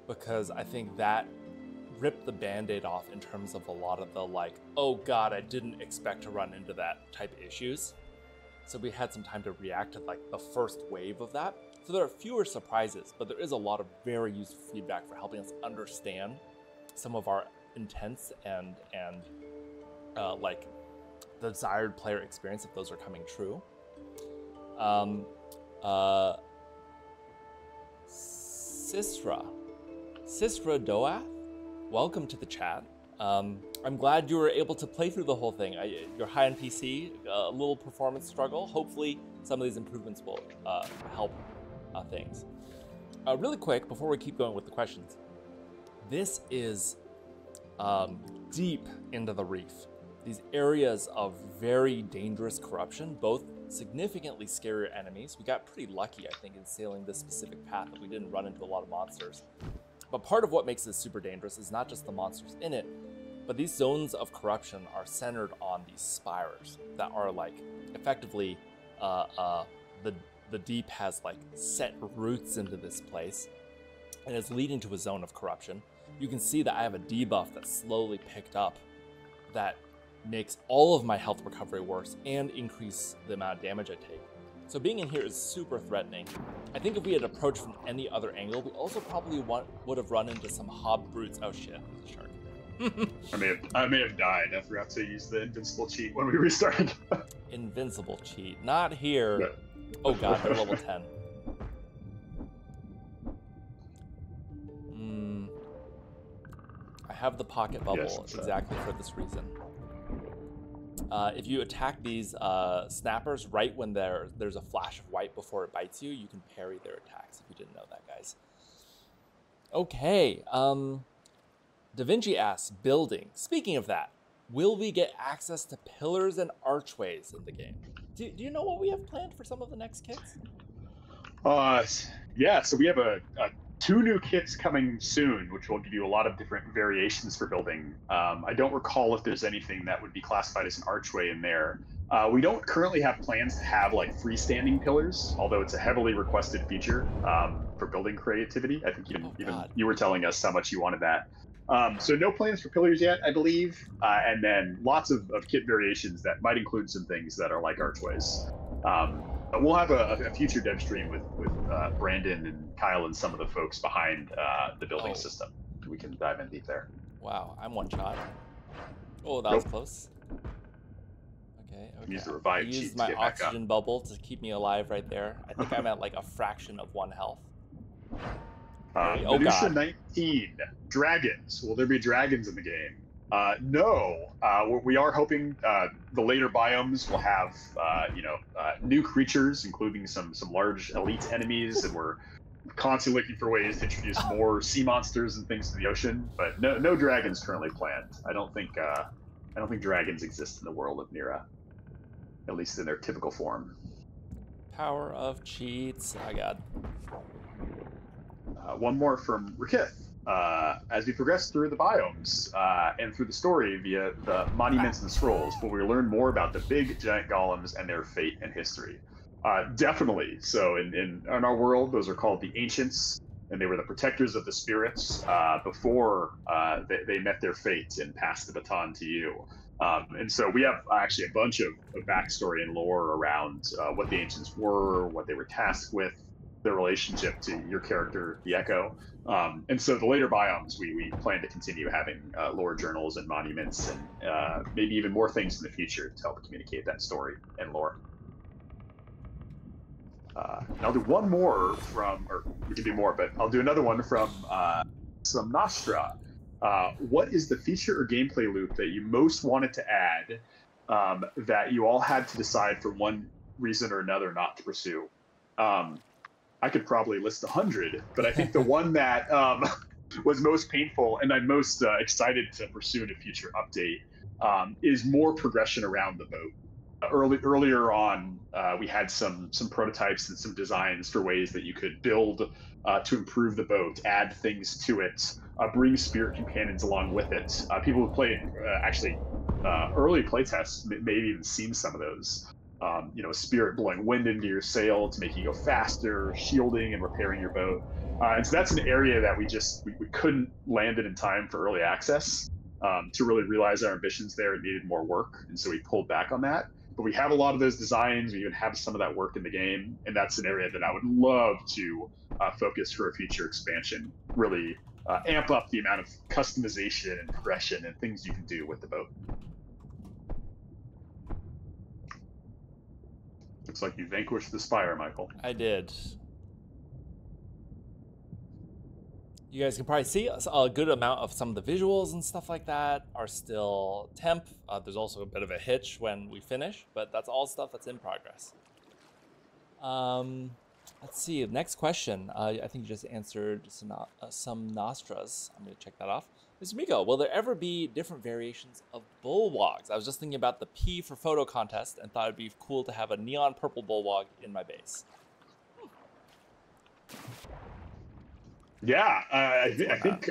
because I think that ripped the Band-Aid off in terms of a lot of the oh god, I didn't expect to run into that type of issues. So we had some time to react to the first wave of that. So there are fewer surprises, but there is a lot of very useful feedback for helping us understand some of our intents and like the desired player experience if those are coming true. Sisra Doath, welcome to the chat. I'm glad you were able to play through the whole thing. You're high on PC, a little performance struggle. Hopefully some of these improvements will help things. Really quick, before we keep going with the questions, this is deep into the reef. These areas of very dangerous corruption, both significantly scarier enemies. We got pretty lucky, I think, in sailing this specific path that we didn't run into a lot of monsters. But part of what makes this super dangerous is not just the monsters in it, but these zones of corruption are centered on these spires that are like effectively the deep has like set roots into this place and is leading to a zone of corruption. You can see that I have a debuff that's slowly picked up that makes all of my health recovery worse and increase the amount of damage I take. So being in here is super threatening. I think if we had approached from any other angle, we also probably would have run into some hob brutes. Oh shit, there's a shark. I may have died. I forgot to use the invincible cheat when we restarted. Invincible cheat, not here. No. Oh god, they're level 10. I have the pocket bubble exactly for this reason. If you attack these snappers right when there's a flash of white before it bites you, you can parry their attacks, if you didn't know that, guys. Okay, Da Vinci asks, building. Speaking of that, will we get access to pillars and archways in the game? Do you know what we have planned for some of the next kits? Yeah, so we have two new kits coming soon, which will give you a lot of different variations for building. I don't recall if there's anything that would be classified as an archway in there. We don't currently have plans to have like freestanding pillars, although it's a heavily requested feature for building creativity. I think even you were telling us how much you wanted that. So no plans for pillars yet, I believe, and then lots of kit variations that might include some things that are like archways. But we'll have a future dev stream with Brandon and Kyle and some of the folks behind the building system. We can dive in deep there. Wow, I'm one shot. Oh, that was close. Okay. Use the revive I cheat used to my get back oxygen up. bubble to keep me alive right there. I think I'm at like a fraction of 1 health. Minutia 19, dragons. Will there be dragons in the game? No. We are hoping the later biomes will have new creatures, including some large elite enemies, and we're constantly looking for ways to introduce more sea monsters and things to the ocean. But no dragons currently planned. I don't think dragons exist in the world of Nera, at least in their typical form. Power of cheats. Oh god. One more from Rakith. As we progress through the biomes and through the story via the monuments and scrolls, will we learn more about the big giant golems and their fate and history? Definitely. So in our world, those are called the Ancients, and they were the protectors of the spirits before they met their fate and passed the baton to you. And so we have actually a bunch of backstory and lore around what the Ancients were, what they were tasked with, their relationship to your character, the Echo. And so the later biomes, we plan to continue having lore journals and monuments and maybe even more things in the future to help communicate that story and lore. I'll do one more from, or we can do more, but I'll do another one from some Nostra. What is the feature or gameplay loop that you most wanted to add that you all had to decide for one reason or another not to pursue? I could probably list 100, but I think the one that was most painful and I'm most excited to pursue in a future update is more progression around the boat. Earlier on, we had some prototypes and some designs for ways that you could build to improve the boat, add things to it, bring spirit companions along with it. People who played early playtests may have even seen some of those. Spirit blowing wind into your sail to make you go faster, shielding and repairing your boat. And so that's an area that we couldn't land it in time for early access to really realize our ambitions there. It needed more work, and so we pulled back on that. But we have a lot of those designs. We even have some of that work in the game, and that's an area that I would love to focus for a future expansion. Really amp up the amount of customization and progression and things you can do with the boat. Looks like you vanquished the Spire, Michael. I did. You guys can probably see a good amount of some of the visuals and stuff like that are still temp. There's also a bit of a hitch when we finish, but that's all stuff that's in progress. Let's see, next question. I think you just answered some Nostras. I'm going to check that off. Mr. Miko, will there ever be different variations of bullwogs? I was just thinking about the P for photo contest and thought it'd be cool to have a neon purple bullwog in my base. Yeah, I think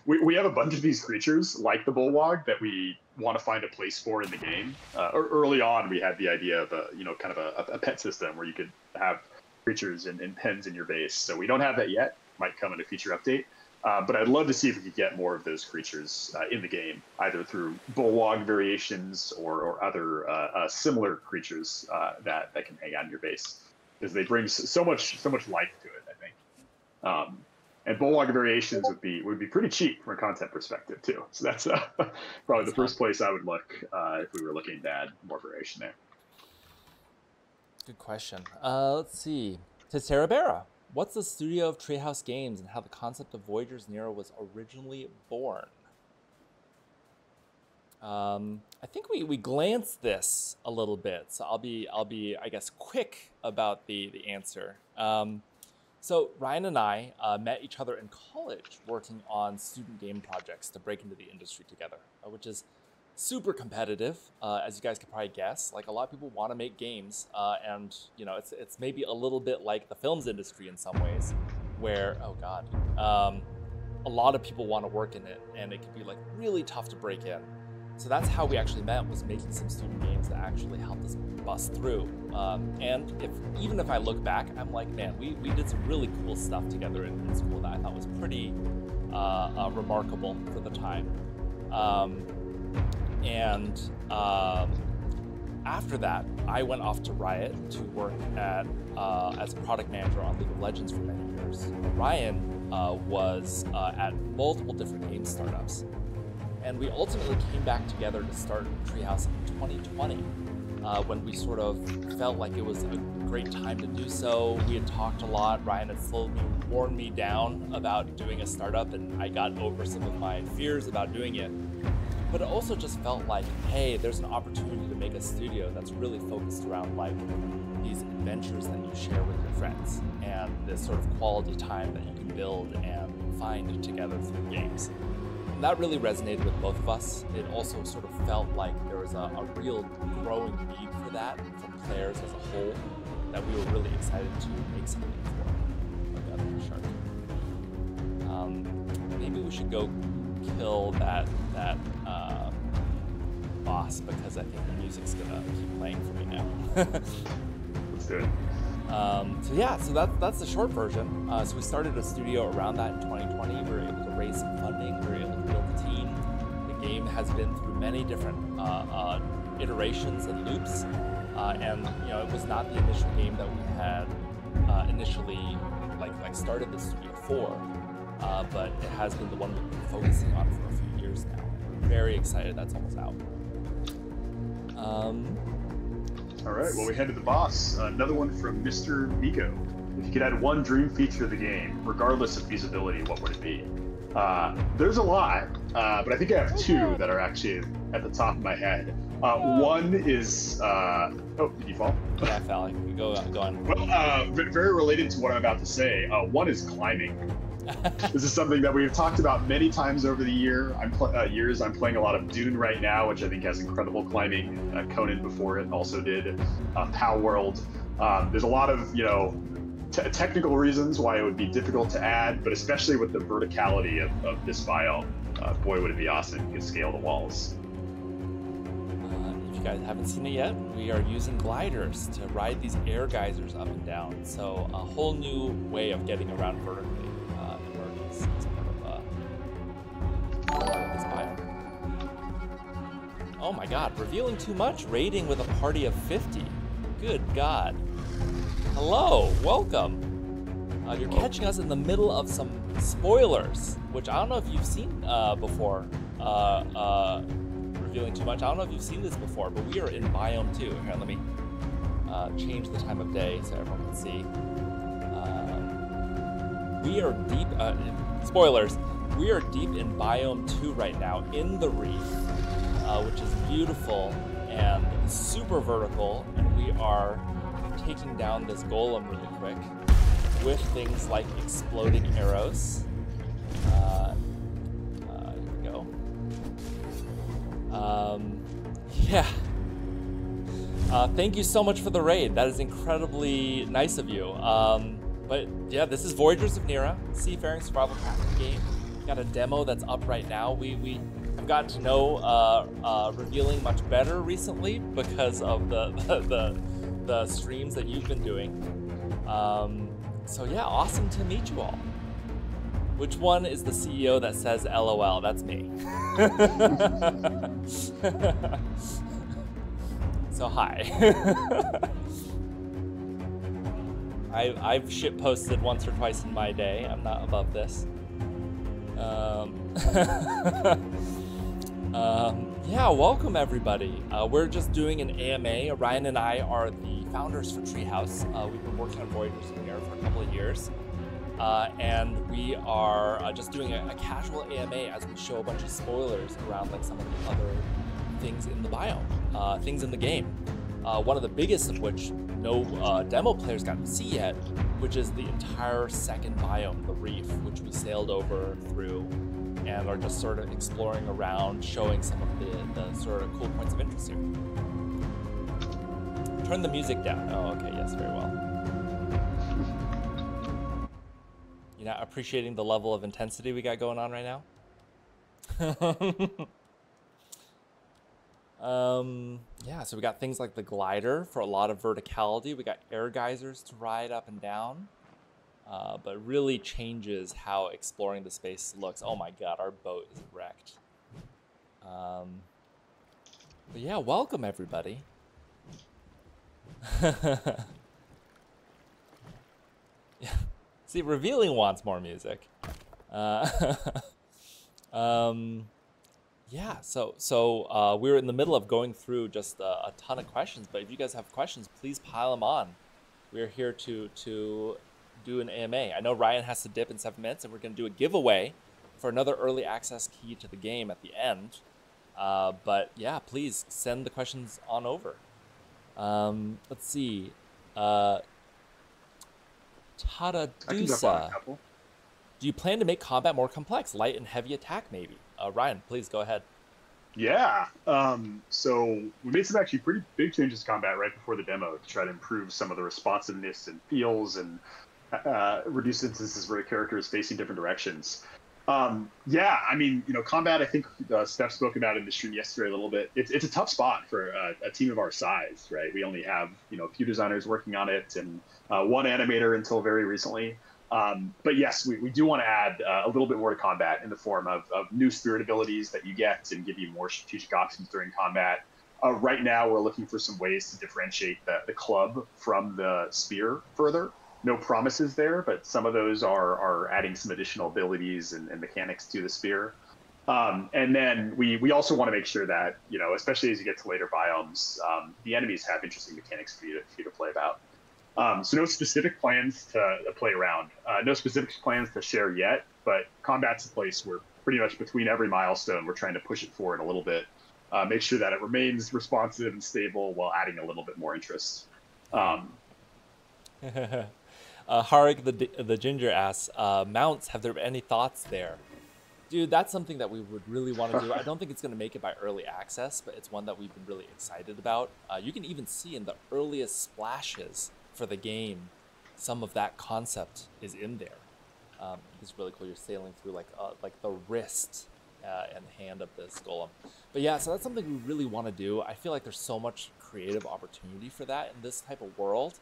we have a bunch of these creatures like the bullwog that we want to find a place for in the game. Early on, we had the idea of kind of a pet system where you could have creatures in pens in your base. So we don't have that yet. Might come in a feature update. But I'd love to see if we could get more of those creatures in the game, either through bullwog variations or other similar creatures that can hang out in your base, because they bring so much life to it, I think. And bullwog variations would be pretty cheap from a content perspective too. So that's probably the first place I would look if we were looking to add more variation there. Good question. Let's see. To Terabera, what's the studio of Treehouse Games and how the concept of Voyagers of Nera was originally born? I think we glanced this a little bit, so I'll be I guess quick about the answer. So Ryan and I met each other in college working on student game projects to break into the industry together, which is super competitive, as you guys could probably guess. Like, a lot of people want to make games, and it's maybe a little bit like the films industry in some ways, where a lot of people want to work in it, and it can be like really tough to break in. So that's how we actually met, was making some student games that actually helped us bust through. And even if I look back, I'm like, man, we did some really cool stuff together in school that I thought was pretty remarkable for the time. After that, I went off to Riot to work as a product manager on League of Legends for many years. Ryan was at multiple different game startups. And we ultimately came back together to start Treehouse in 2020, when we sort of felt like it was a great time to do so. We had talked a lot. Ryan had slowly worn me down about doing a startup, and I got over some of my fears about doing it. But it also just felt like, hey, there's an opportunity to make a studio that's really focused around like these adventures that you share with your friends, and this sort of quality time that you can build and find together through games. And that really resonated with both of us. It also sort of felt like there was a real growing need for that from players as a whole, that we were really excited to make something for. Oh god, I'm a shark. Maybe we should go kill that boss, because I think the music's gonna keep playing for me now. Let's do it. So that's the short version. So we started a studio around that in 2020. We were able to raise some funding. We were able to build a team. The game has been through many different iterations and loops, and it was not the initial game that we had initially like started the studio for, but it has been the one we've been focusing on for a few years now. And we're very excited that's almost out. All right, well, we head to the boss. Another one from Mr. Miko. If you could add one dream feature of the game, regardless of feasibility, what would it be? There's a lot, but I think I have two that are actually at the top of my head. One is... oh, did you fall? Yeah, I fell. Go on. Well, very related to what I'm about to say. One is climbing. This is something that we've talked about many times over the years. I'm playing a lot of Dune right now, which I think has incredible climbing. Conan before it also did. Pow World. There's a lot of technical reasons why it would be difficult to add, but especially with the verticality of this biome, boy would it be awesome if you could scale the walls. If you guys haven't seen it yet, we are using gliders to ride these air geysers up and down. So a whole new way of getting around vertically. Is part of this biome. Oh my god, revealing too much? Raiding with a party of 50. Good god. Hello, welcome. You're catching us in the middle of some spoilers, which I don't know if you've seen before. Revealing too much. I don't know if you've seen this before, but we are in Biome 2. Here, let me change the time of day so everyone can see. We are deep, spoilers, we are deep in Biome 2 right now, in the reef, which is beautiful and super vertical, and we are taking down this golem really quick with things like exploding arrows. Here we go. Yeah. Thank you so much for the raid. That is incredibly nice of you. But yeah, this is Voyagers of Nera, seafaring survival crafting game. We've got a demo that's up right now. We have gotten to know revealing much better recently because of the streams that you've been doing. So yeah, awesome to meet you all. Which one is the CEO that says LOL? That's me. So hi. I've shit posted once or twice in my day. I'm not above this. Yeah, welcome everybody. We're just doing an AMA. Ryan and I are the founders for Treehouse. We've been working on Voyagers of Nera for a couple of years. And we are just doing a casual AMA as we show a bunch of spoilers around like some of the other things in the biome, things in the game. One of the biggest of which no demo players got to see yet, which is the entire second biome, the reef, which we sailed over through and are just sort of exploring around, showing some of the sort of cool points of interest here. Turn the music down. Oh, okay, yes, very well. You're not appreciating the level of intensity we got going on right now? Yeah, so we got things like the glider for a lot of verticality. We got air geysers to ride up and down, but really changes how exploring the space looks. Oh my god, our boat is wrecked. But yeah, welcome everybody. Yeah. See, Revealing wants more music. Yeah, so we're in the middle of going through just a ton of questions, but if you guys have questions, please pile them on. We're here to do an AMA. I know Ryan has to dip in 7 minutes, and we're going to do a giveaway for another early access key to the game at the end. But yeah, please send the questions on over. Let's see. Tadadusa. Do you plan to make combat more complex, light and heavy attack maybe? Ryan, please go ahead. Yeah, so we made some actually pretty big changes to combat right before the demo to try to improve some of the responsiveness and feels and reduce instances where the character is facing different directions. Yeah, I mean, combat, I think Steph spoke about it in the stream yesterday a little bit. It's a tough spot for a team of our size, right? We only have, a few designers working on it and one animator until very recently. But yes, we do want to add a little bit more to combat in the form of new spirit abilities that you get and give you more strategic options during combat. Right now, we're looking for some ways to differentiate the club from the spear further. No promises there, but some of those are adding some additional abilities and mechanics to the spear. And then we also want to make sure that, especially as you get to later biomes, the enemies have interesting mechanics for you to play about. So no specific plans to play around, no specific plans to share yet, but combat's a place where pretty much between every milestone, we're trying to push it forward a little bit, make sure that it remains responsive and stable while adding a little bit more interest. Harik the Ginger asks, mounts, have there been any thoughts there? Dude, that's something that we would really want to do. I don't think it's going to make it by early access, but it's one that we've been really excited about. You can even see in the earliest splashes for the game, some of that concept is in there. It's really cool. You're sailing through like the wrist and hand of this golem. But yeah, so that's something we really want to do. I feel like there's so much creative opportunity for that in this type of world.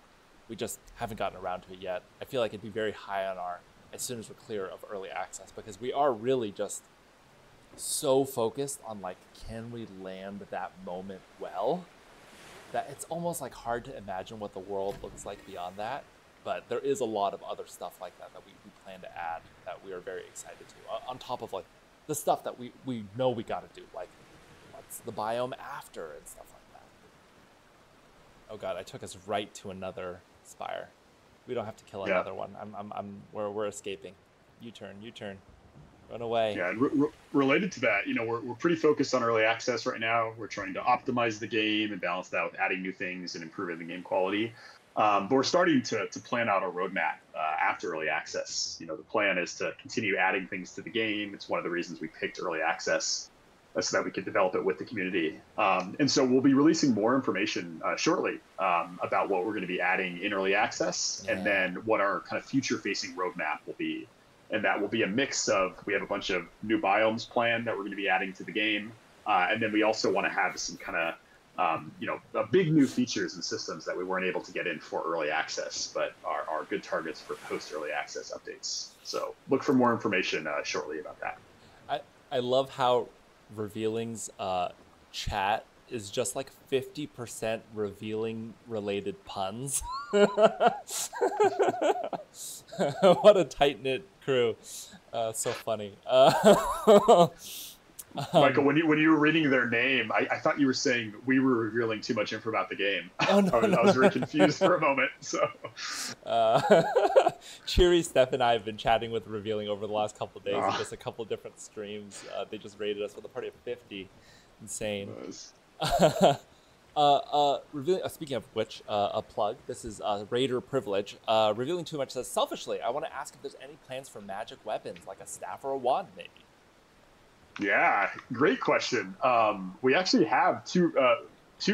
We just haven't gotten around to it yet. I feel like it'd be very high on our, as soon as we're clear of early access, because we are really just so focused on like, can we land that moment well, that it's almost like hard to imagine what the world looks like beyond that. But there is a lot of other stuff like that we plan to add that we are very excited to, on top of like the stuff that we know we got to do, like what's the biome after and stuff like Oh god, I took us right to another spire. We don't have to kill another one. We're escaping. U-turn, U-turn. Run away. Yeah, and related to that, we're pretty focused on early access right now. We're trying to optimize the game and balance that with adding new things and improving the game quality. But we're starting to plan out a roadmap after early access. The plan is to continue adding things to the game. It's one of the reasons we picked early access, so that we could develop it with the community. And so we'll be releasing more information shortly about what we're going to be adding in early access, and then what our kind of future-facing roadmap will be. And that will be a mix of, we have a bunch of new biomes planned that we're going to be adding to the game. And then we also want to have some kind of, big new features and systems that we weren't able to get in for early access, but are good targets for post-early access updates. So look for more information shortly about that. I love how Revealing's chat is just like 50% Revealing related puns. What a tight-knit crew. So funny. Michael, when you were reading their name, I thought you were saying we were revealing too much info about the game. Oh, no, I was very confused for a moment. So, Cheery, Steph, and I have been chatting with Revealing over the last couple of days. Just a couple of different streams. They just rated us with a party of 50. Insane. Nice. Revealing, speaking of which, a plug. This is Raider Privilege. Revealing Too Much says, selfishly, I want to ask if there's any plans for magic weapons, like a staff or a wand, maybe. Yeah, great question. We actually have two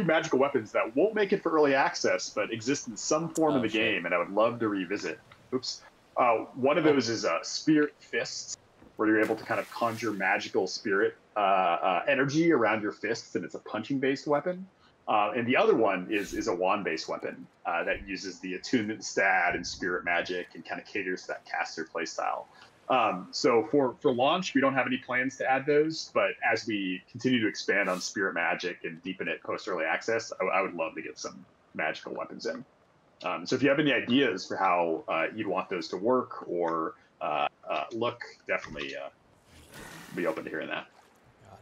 magical weapons that won't make it for early access, but exist in some form in the game, and I would love to revisit. Oops. One of those is Spirit Fists, where you're able to kind of conjure magical spirit energy around your fists, and it's a punching-based weapon. And the other one is a wand-based weapon that uses the attunement stat and spirit magic and kind of caters to that caster playstyle. So for launch, we don't have any plans to add those, but as we continue to expand on spirit magic and deepen it post-early access, I would love to get some magical weapons in. So if you have any ideas for how you'd want those to work or look, definitely be open to hearing that.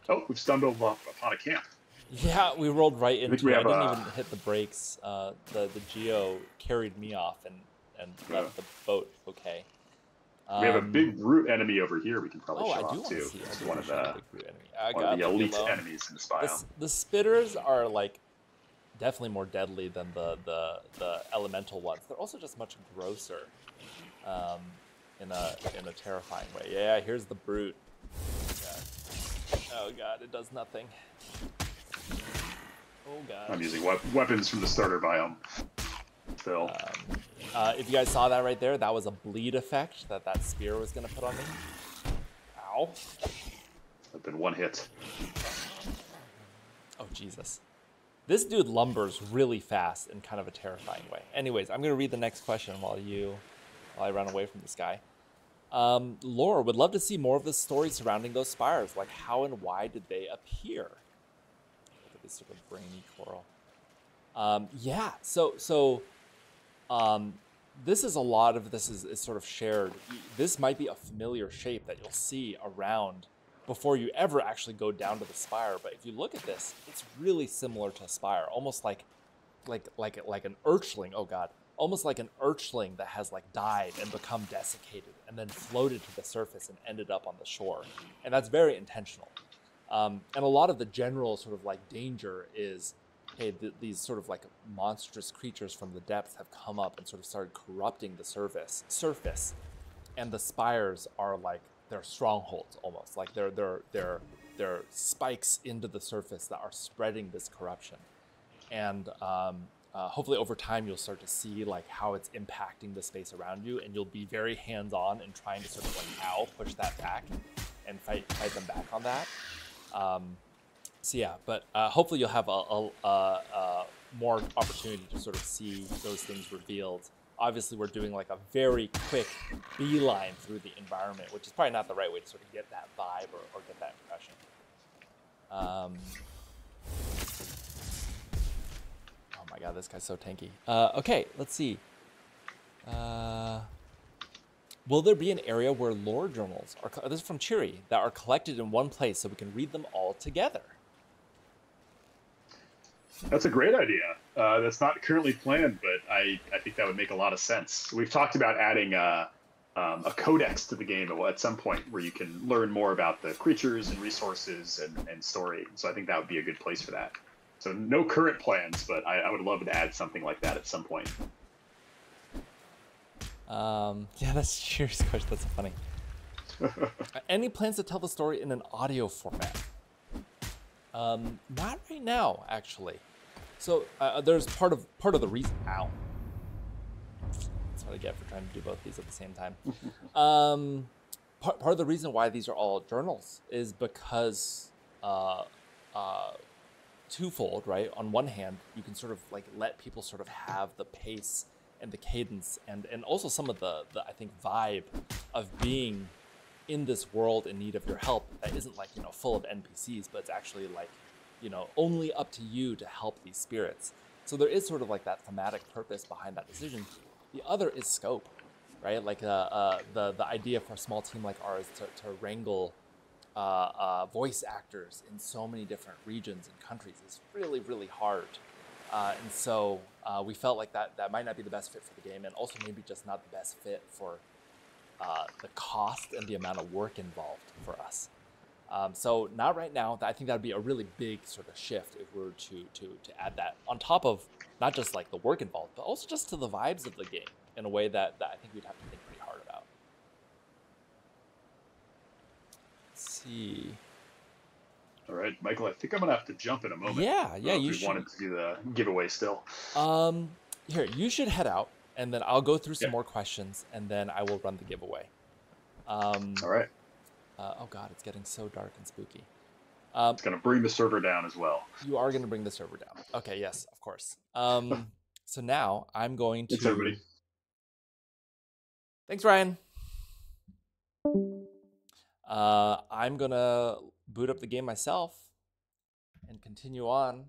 Oh, we've stumbled upon a camp. Yeah, we rolled right into it. I didn't even hit the brakes. The Geo carried me off and left the boat okay. We have a big brute enemy over here we can probably show off too. It's one of the elite enemies in the Spire. The spitters are like definitely more deadly than the elemental ones. They're also just much grosser in a terrifying way. Yeah, here's the brute. Yeah. Oh god, it does nothing. Oh god. I'm using weapons from the starter biome. Phil. If you guys saw that right there, that was a bleed effect that spear was going to put on me. Ow. I've been one hit. Oh, Jesus. This dude lumbers really fast in kind of a terrifying way. Anyways, I'm going to read the next question while I run away from this guy. Laura would love to see more of the story surrounding those spires. Like, how and why did they appear? Look at this sort of brainy coral. Yeah, so this is a lot of this is sort of shared. This might be a familiar shape that you'll see around before you ever actually go down to the spire. But if you look at this, it's really similar to a spire, almost like an urchling. Oh god, almost like an urchling that has like died and become desiccated and then floated to the surface and ended up on the shore. And that's very intentional. And a lot of the general sort of like danger is, hey, these sort of like monstrous creatures from the depths have come up and sort of started corrupting the surface, and the spires are like they're strongholds almost, like they're spikes into the surface that are spreading this corruption, and hopefully over time you'll start to see like how it's impacting the space around you, and you'll be very hands-on in trying to sort of like push that back and fight them back on that. So yeah, but hopefully you'll have a more opportunity to sort of see those things revealed. Obviously, we're doing like a very quick beeline through the environment, which is probably not the right way to sort of get that vibe or get that impression. Oh my god, this guy's so tanky. Okay, let's see. Will there be an area where lore journals are, this is from Cheery, that are collected in one place so we can read them all together? That's a great idea. That's not currently planned, but I think that would make a lot of sense. We've talked about adding a codex to the game at some point where you can learn more about the creatures and resources and story. So I think that would be a good place for that. So no current plans, but I would love to add something like that at some point. Yeah, that's a serious question. That's funny. Any plans to tell the story in an audio format? Not right now, actually. So there's part of the reason. Ow. That's what I get for trying to do both these at the same time. Part of the reason why these are all journals is because twofold, right? On one hand, you can sort of like let people sort of have the pace and the cadence and also some of the I think vibe of being in this world in need of your help that isn't like, you know, full of NPCs, but it's actually like, you know, only up to you to help these spirits. So there is sort of like that thematic purpose behind that decision. The other is scope, right? Like the idea for a small team like ours to wrangle voice actors in so many different regions and countries is really, really hard. And so we felt like that might not be the best fit for the game, and also maybe just not the best fit for the cost and the amount of work involved for us. So not right now. I think that would be a really big sort of shift if we were to add that on top of not just like the work involved, but also just to the vibes of the game in a way that I think we'd have to think pretty hard about. Let's see. All right, Michael, I think I'm gonna have to jump in a moment. Yeah, you should. Wanted to do the giveaway still. Here, you should head out, and then I'll go through some more questions, and then I will run the giveaway. All right. Oh God, it's getting so dark and spooky. It's gonna bring the server down as well. You are gonna bring the server down. Okay, yes, of course. So now I'm going to. Thanks, everybody. Thanks, Ryan. I'm gonna boot up the game myself and continue on.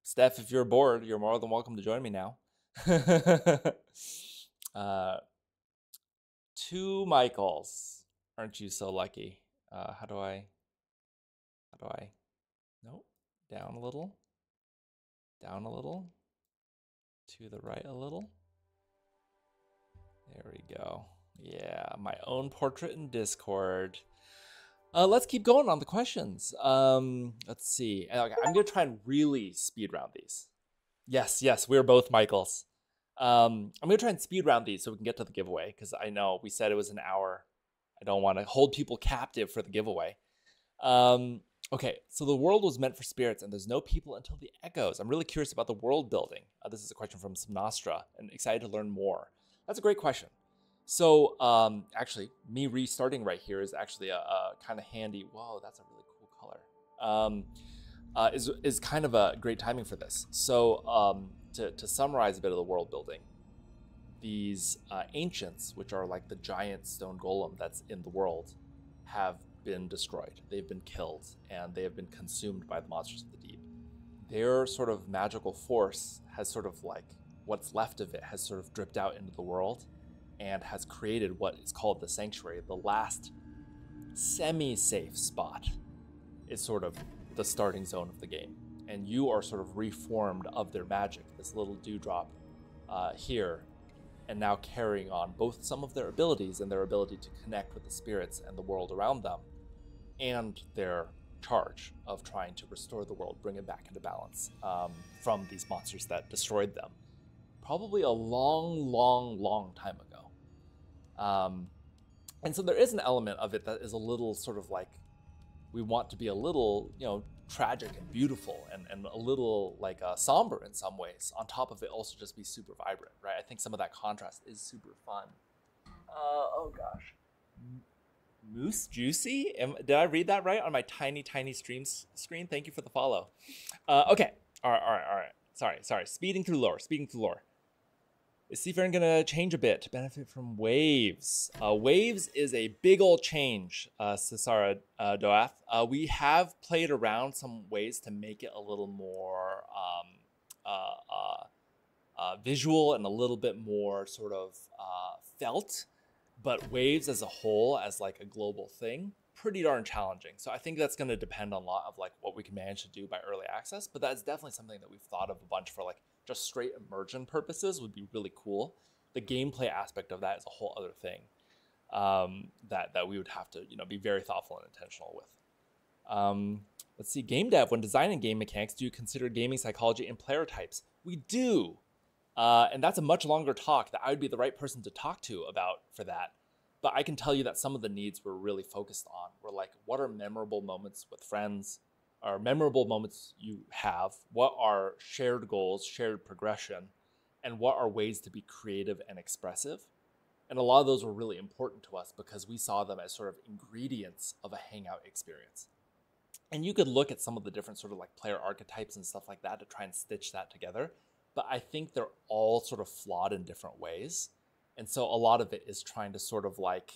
Steph, if you're bored, you're more than welcome to join me now. Two Michaels. Aren't you so lucky? How do I? Nope. Down a little. Down a little. To the right a little. There we go. Yeah, my own portrait in Discord. Let's keep going on the questions. Let's see. Okay, I'm gonna try and really speed round these. Yes, we're both Michaels. I'm gonna try and speed round these so we can get to the giveaway, because I know we said it was an hour. I don't want to hold people captive for the giveaway. Okay, so the world was meant for spirits, and there's no people until the echoes. I'm really curious about the world building. This is a question from Simnostra, and excited to learn more. That's a great question. So actually, me restarting right here is actually a kind of handy. Whoa, that's a really cool color. Is kind of a great timing for this. So to summarize a bit of the world building, these ancients, which are like the giant stone golem that's in the world, have been destroyed. They've been killed, and they have been consumed by the monsters of the deep. Their sort of magical force has sort of like, what's left of it has sort of dripped out into the world and has created what is called the sanctuary. The last semi-safe spot is sort of the starting zone of the game. And you are sort of reformed of their magic, this little dewdrop here, and now carrying on both some of their abilities and their ability to connect with the spirits and the world around them, and their charge of trying to restore the world, bring it back into balance from these monsters that destroyed them probably a long time ago. And so there is an element of it that is a little sort of like, we want to be a little, you know, tragic and beautiful and a little like somber in some ways, on top of it also just be super vibrant, right? I think some of that contrast is super fun. Oh gosh. Moose Juicy? Did I read that right on my tiny screen? Thank you for the follow. Okay. All right. Sorry. Speeding through lore. Is Seafaring gonna change a bit to benefit from waves? Waves is a big old change, Cesara Doath. We have played around some ways to make it a little more visual and a little bit more sort of felt. But waves as a whole, as like a global thing, pretty darn challenging. So I think that's going to depend on a lot of like what we can manage to do by early access. But that's definitely something that we've thought of a bunch for like just straight immersion purposes would be really cool. The gameplay aspect of that is a whole other thing that we would have to, be very thoughtful and intentional with. Let's see, game dev. When designing game mechanics, do you consider gaming psychology and player types? We do. And that's a much longer talk that I would be the right person to talk to about for that. But I can tell you that some of the needs we're really focused on were like, what are memorable moments with friends, or memorable moments you have? What are shared goals, shared progression, and what are ways to be creative and expressive? And a lot of those were really important to us because we saw them as sort of ingredients of a hangout experience. And you could look at some of the different sort of like player archetypes and stuff like that to try and stitch that together. But I think they're all sort of flawed in different ways. And so a lot of it is trying to sort of like,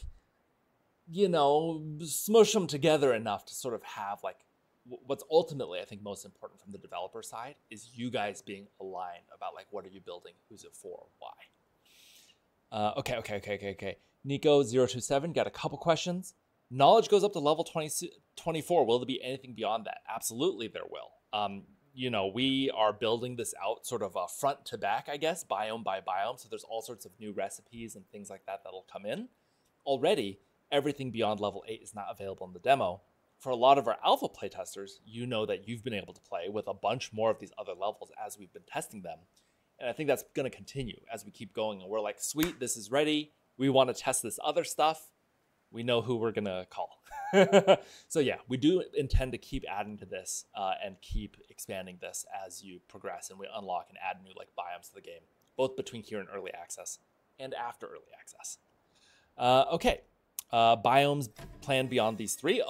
smush them together enough to sort of have like, what's ultimately, I think, most important from the developer side is you guys being aligned about like, what are you building? Who's it for? Why? Okay. Nico027 got a couple questions. Knowledge goes up to level 24. Will there be anything beyond that? Absolutely there will. We are building this out sort of front to back, I guess, biome by biome. So there's all sorts of new recipes and things like that that'll come in. Already, everything beyond level 8 is not available in the demo. For a lot of our alpha playtesters, that you've been able to play with a bunch more of these other levels as we've been testing them. And I think that's going to continue as we keep going. And we're like, sweet, this is ready. We want to test this other stuff. We know who we're going to call. So yeah, we do intend to keep adding to this and keep expanding this as you progress and we unlock and add new like biomes to the game, both between here and early access and after early access. Okay. Biomes planned beyond these 3.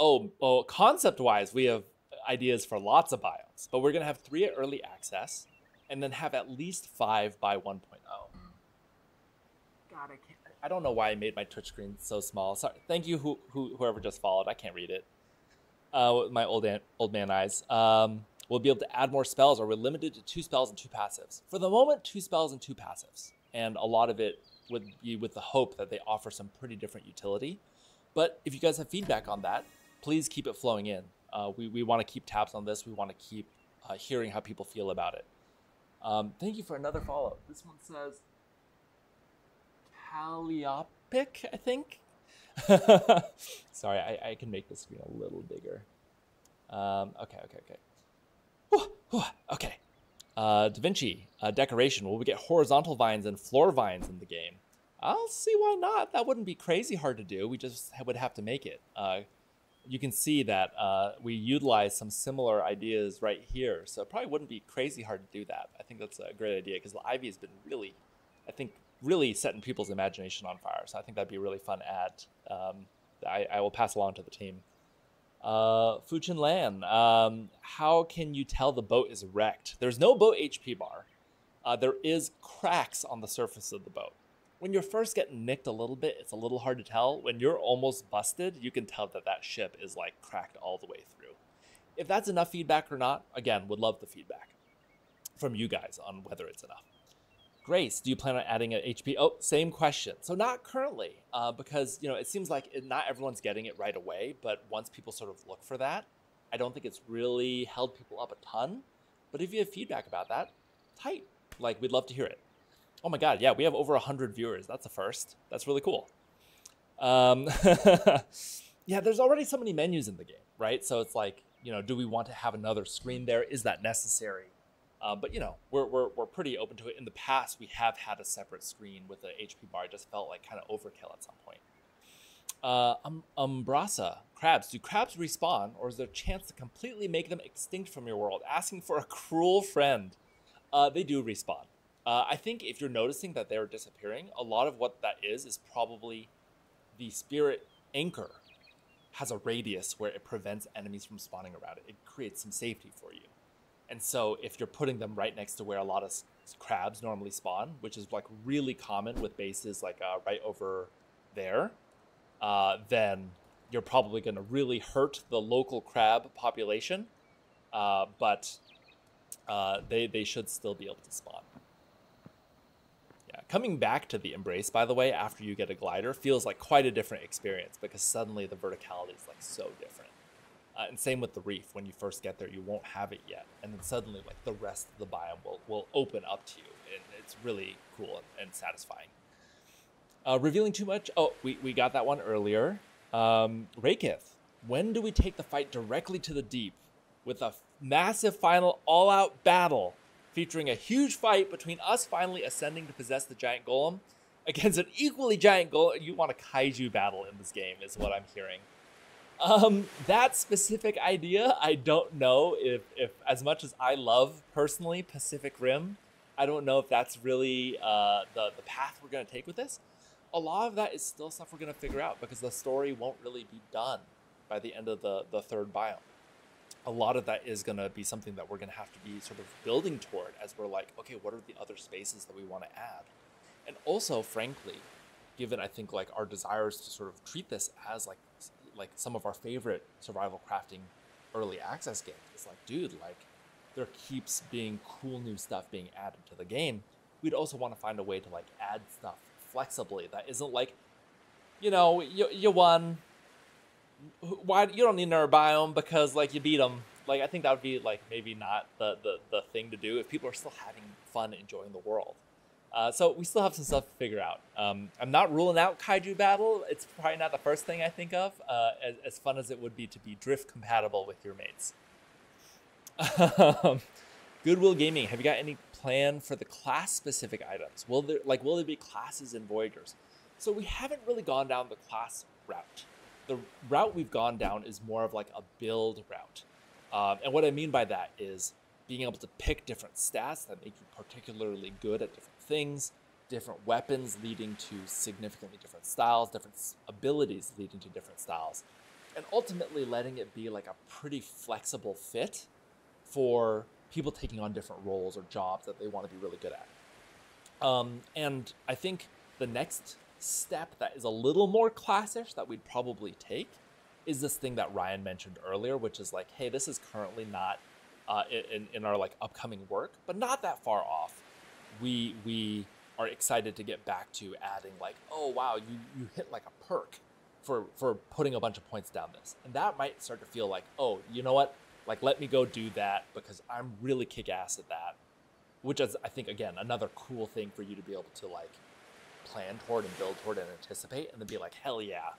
Concept-wise, we have ideas for lots of biomes, but we're going to have 3 at early access and then have at least 5 by 1.0. God, I don't know why I made my Twitch screen so small. Sorry. Thank you, whoever just followed. I can't read it. With my old man eyes. We'll be able to add more spells, or we're limited to 2 spells and 2 passives. For the moment, 2 spells and 2 passives. And a lot of it would be with the hope that they offer some pretty different utility. But if you guys have feedback on that, please keep it flowing in. We want to keep tabs on this. We want to keep hearing how people feel about it. Thank you for another follow. This one says Calliopic, I think. Sorry, I can make the screen a little bigger. Okay. Okay. Da Vinci, decoration. Will we get horizontal vines and floor vines in the game? I'll see why not. That wouldn't be crazy hard to do. We just would have to make it. You can see that we utilize some similar ideas right here. So it probably wouldn't be crazy hard to do that. I think that's a great idea because the ivy has been really setting people's imagination on fire. So I think that'd be a really fun ad. I will pass along to the team. Fuchin Lan, how can you tell the boat is wrecked? There's no boat HP bar. There is cracks on the surface of the boat. When you're first getting nicked a little bit, it's a little hard to tell. When you're almost busted, you can tell that ship is like cracked all the way through. If that's enough feedback or not, again, would love the feedback from you guys on whether it's enough. Grace, do you plan on adding an HP? Oh, same question. So not currently, because it seems like not everyone's getting it right away, but once people sort of look for that, I don't think it's really held people up a ton. But if you have feedback about that, tight. Like, we'd love to hear it. Oh my God, yeah, we have over 100 viewers. That's a first. That's really cool. Yeah, there's already so many menus in the game, right? So it's like, do we want to have another screen there? Is that necessary? But we're pretty open to it. In the past, we have had a separate screen with the HP bar. It just felt like kind of overkill at some point. Umbrasa, crabs. Do crabs respawn, or is there a chance to completely make them extinct from your world? Asking for a cruel friend. They do respawn. I think if you're noticing that they're disappearing, a lot of what that is probably the spirit anchor has a radius where it prevents enemies from spawning around it. It creates some safety for you. And so if you're putting them right next to where a lot of crabs normally spawn, which is like really common with bases like right over there, then you're probably going to really hurt the local crab population. But they should still be able to spawn. Yeah, coming back to the Embrace, by the way, after you get a glider, feels like quite a different experience because suddenly the verticality is like so different. And same with the reef. When you first get there, you won't have it yet, and then suddenly like the rest of the biome will open up to you, and it's really cool and satisfying. Revealing too much? Oh, we got that one earlier. Rakith, when do we take the fight directly to the deep with a massive final all-out battle featuring a huge fight between us finally ascending to possess the giant golem against an equally giant golem? You want a kaiju battle in this game is what I'm hearing. That specific idea, I don't know if as much as I love personally Pacific Rim, I don't know if that's really the path we're going to take with this. A lot of that is still stuff we're going to figure out because the story won't really be done by the end of the third biome. A lot of that is going to be something that we're going to have to be sort of building toward as we're like, okay, what are the other spaces that we want to add? And also, frankly, given I think like our desires to sort of treat this as like some of our favorite survival crafting early access games, it's like, dude, like there keeps being cool new stuff being added to the game. We'd also want to find a way to like add stuff flexibly that isn't like, you know, you won, why you don't need another biome because like you beat them. Like I think that would be like maybe not the thing to do if people are still having fun enjoying the world. So we still have some stuff to figure out. I'm not ruling out kaiju battle. It's probably not the first thing I think of, as fun as it would be to be drift compatible with your mates. Goodwill Gaming, have you got any plan for the class specific items? Will there be classes in Voyagers? So we haven't really gone down the class route. The route we've gone down is more of like a build route. And what I mean by that is being able to pick different stats that make you particularly good at different things, different weapons leading to significantly different styles, different abilities leading to different styles, and ultimately letting it be like a pretty flexible fit for people taking on different roles or jobs that they want to be really good at. And I think the next step that is a little more classish that we'd probably take is this thing that Ryan mentioned earlier, which is like, hey, this is currently not in our like upcoming work, but not that far off. We are excited to get back to adding like, oh wow, you hit like a perk for putting a bunch of points down this, and that might start to feel like, oh, you know what, like let me go do that because I'm really kick ass at that, which is I think again another cool thing for you to be able to like plan toward and build toward and anticipate, and then be like, hell yeah,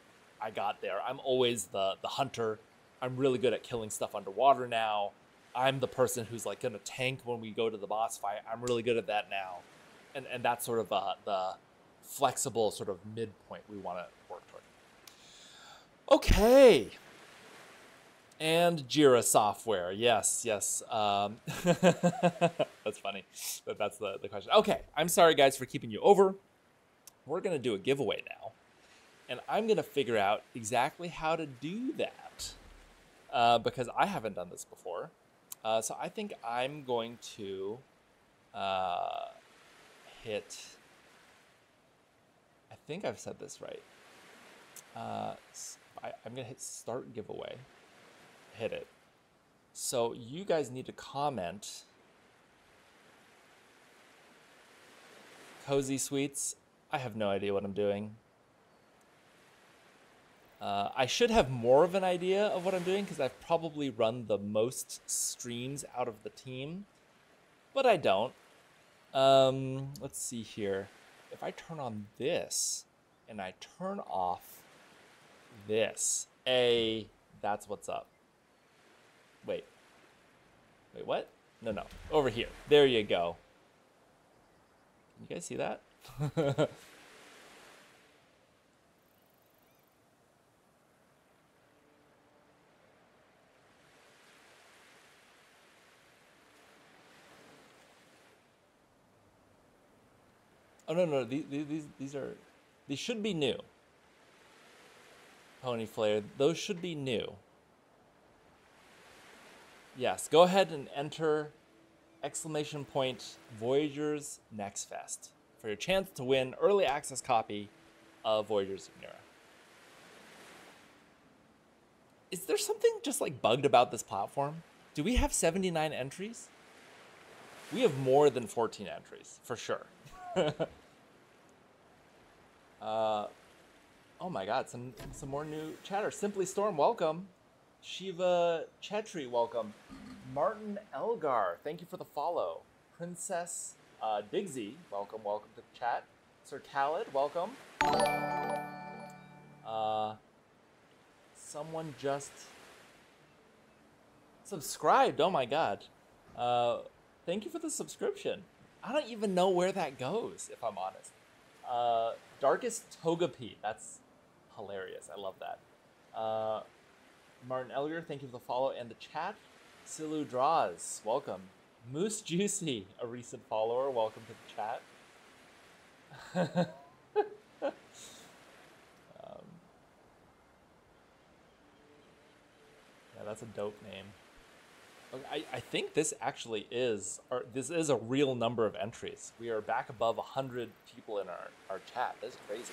I got there. I'm always the hunter. I'm really good at killing stuff underwater now. I'm the person who's like gonna tank when we go to the boss fight. I'm really good at that now. And that's sort of the flexible sort of midpoint we want to work toward. Okay. And Jira software. Yes. That's funny. But that's the question. Okay. I'm sorry, guys, for keeping you over. We're going to do a giveaway now. And I'm going to figure out exactly how to do that. Because I haven't done this before. So I think I'm going to hit... I think I've said this right. I'm going to hit start giveaway. Hit it. So you guys need to comment. Cozy Sweets. I have no idea what I'm doing. I should have more of an idea of what I'm doing because I've probably run the most streams out of the team, but I don't. Let's see here. If I turn on this and I turn off this, that's what's up. Wait, what? No, over here. There you go. Can you guys see that? Oh no, these should be new. Pony Flare, those should be new. Yes, go ahead and enter !Voyagers Next Fest for your chance to win early access copy of Voyagers of Nera. Is there something just like bugged about this platform? Do we have 79 entries? We have more than 14 entries, for sure. Oh my god, some more new chatter. Simply Storm, welcome. Shiva Chetri, welcome. Martin Elgar, thank you for the follow. Princess Digsy, welcome to the chat. Sir Khaled, welcome. Someone just subscribed, oh my god. Thank you for the subscription. I don't even know where that goes, if I'm honest. Darkest Togepi, that's hilarious, I love that. Martin Elgar, thank you for the follow and the chat. Silu Draws, welcome. Moose Juicy, a recent follower, welcome to the chat. Yeah, that's a dope name. Okay, I think this actually is, or this is a real number of entries. We are back above 100 people in our chat. That's crazy.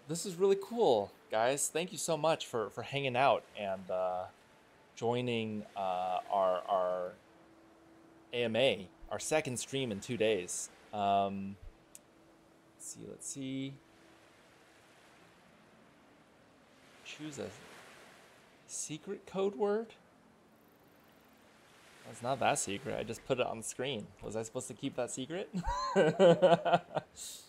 This is really cool, guys. Thank you so much for hanging out and joining our AMA, our second stream in 2 days. Let's see. Choose a secret code word? It's not that secret. I just put it on the screen. Was I supposed to keep that secret? Let's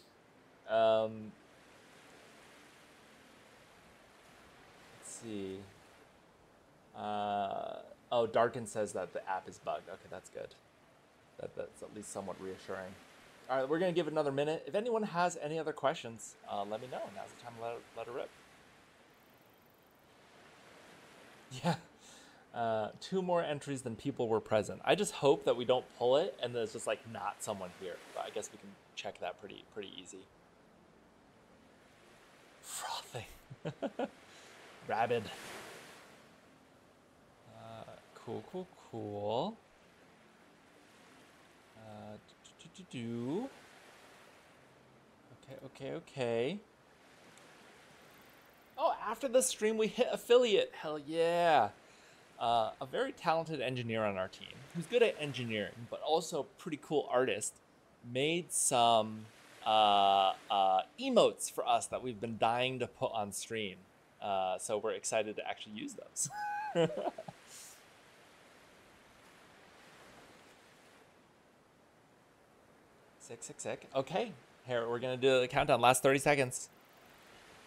see. Oh, Darkin says that the app is bugged. Okay, that's good. That's at least somewhat reassuring. All right, we're going to give it another minute. If anyone has any other questions, let me know. Now's the time to let it rip. Yeah. 2 more entries than people were present. I just hope that we don't pull it and there's just like not someone here. But I guess we can check that pretty easy. Frothing. Rabid. Cool. Okay. Oh, after the stream we hit affiliate. Hell yeah. A very talented engineer on our team who's good at engineering, but also a pretty cool artist, made some emotes for us that we've been dying to put on stream. So we're excited to actually use those. Sick. Okay, here we're gonna do the countdown. Last 30 seconds.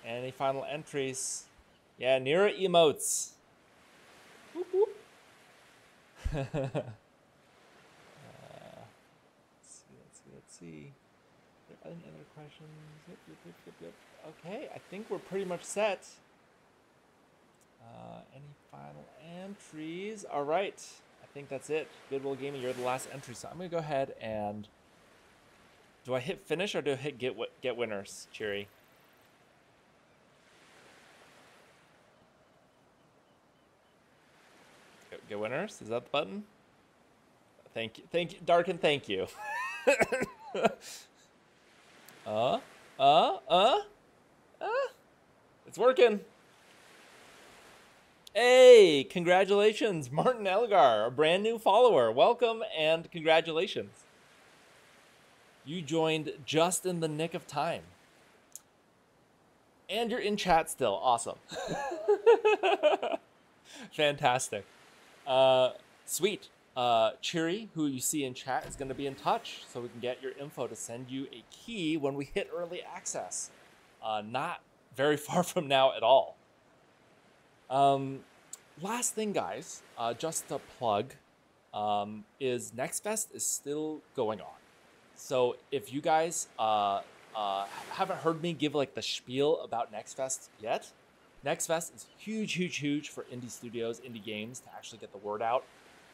Any final entries? Yeah, Nera emotes. Whoop, whoop. Let's see. Are there any other questions? Yep. Okay, I think we're pretty much set. Any final entries? All right, I think that's it. Goodwill Gaming, you're the last entry, so I'm gonna go ahead and. Do I hit finish or do I hit get winners, Cheery? Get winners? Is that the button? Thank you, Darkin. Thank you. It's working. Hey, congratulations, Martin Elgar, a brand new follower. Welcome and congratulations. You joined just in the nick of time. And you're in chat still. Awesome. Fantastic. Sweet. Cheery, who you see in chat, is going to be in touch so we can get your info to send you a key when we hit early access. Not very far from now at all. Last thing, guys, just to plug, is Next Fest is still going on. So if you guys haven't heard me give like the spiel about Next Fest yet, Next Fest is huge for indie studios, indie games to actually get the word out.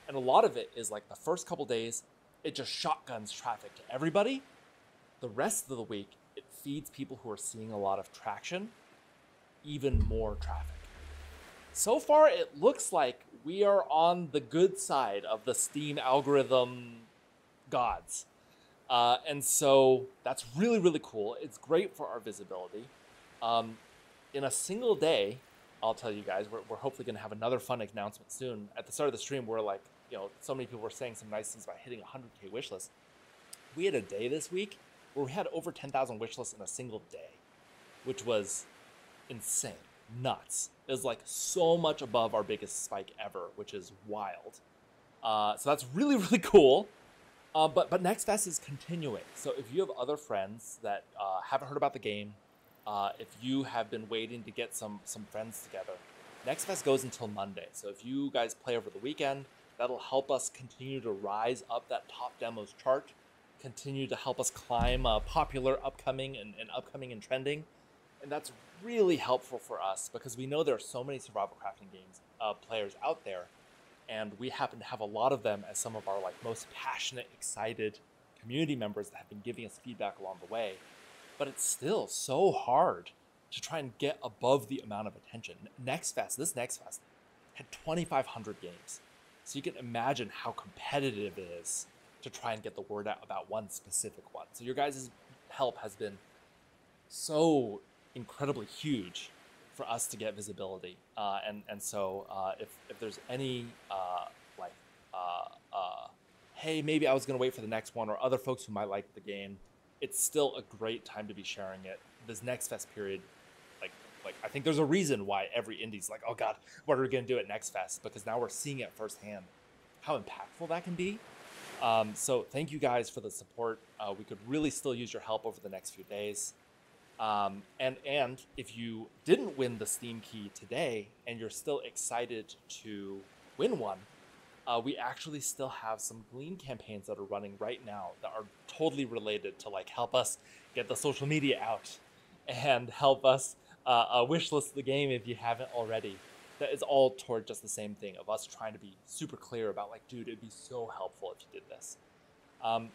And a lot of it is like the first couple days, it just shotguns traffic to everybody. The rest of the week, it feeds people who are seeing a lot of traction, even more traffic. So far, it looks like we are on the good side of the Steam algorithm gods. And so that's really cool. It's great for our visibility. In a single day, I'll tell you guys, we're hopefully going to have another fun announcement soon. At the start of the stream, we're like, so many people were saying some nice things about hitting 100K wishlist. We had a day this week where we had over 10,000 wishlists in a single day, which was insane. nuts. It's like so much above our biggest spike ever, which is wild. So that's really, really cool. But Next Fest is continuing. So if you have other friends that haven't heard about the game, if you have been waiting to get some friends together, Next Fest goes until Monday. So if you guys play over the weekend, that'll help us continue to rise up that top demos chart, continue to help us climb popular upcoming and upcoming and trending. And that's really helpful for us because we know there are so many survival crafting games players out there. And we happen to have a lot of them as some of our like most passionate, excited community members that have been giving us feedback along the way. But it's still so hard to try and get above the amount of attention. This Next Fest had 2,500 games. So you can imagine how competitive it is to try and get the word out about one specific one. So your guys' help has been so incredibly huge for us to get visibility. So if there's any hey, maybe I was gonna wait for the next one, or other folks who might like the game, it's still a great time to be sharing it. This Next Fest period, like I think there's a reason why every indie's like, oh God, what are we gonna do at Next Fest? Because now we're seeing it firsthand, how impactful that can be. So thank you guys for the support. We could really still use your help over the next few days. And if you didn't win the Steam key today and you're still excited to win one, we actually still have some Glean campaigns that are running right now that are totally related to like help us get the social media out and help us wishlist the game if you haven't already. That is all toward just the same thing of us trying to be super clear about like, dude, it'd be so helpful if you did this.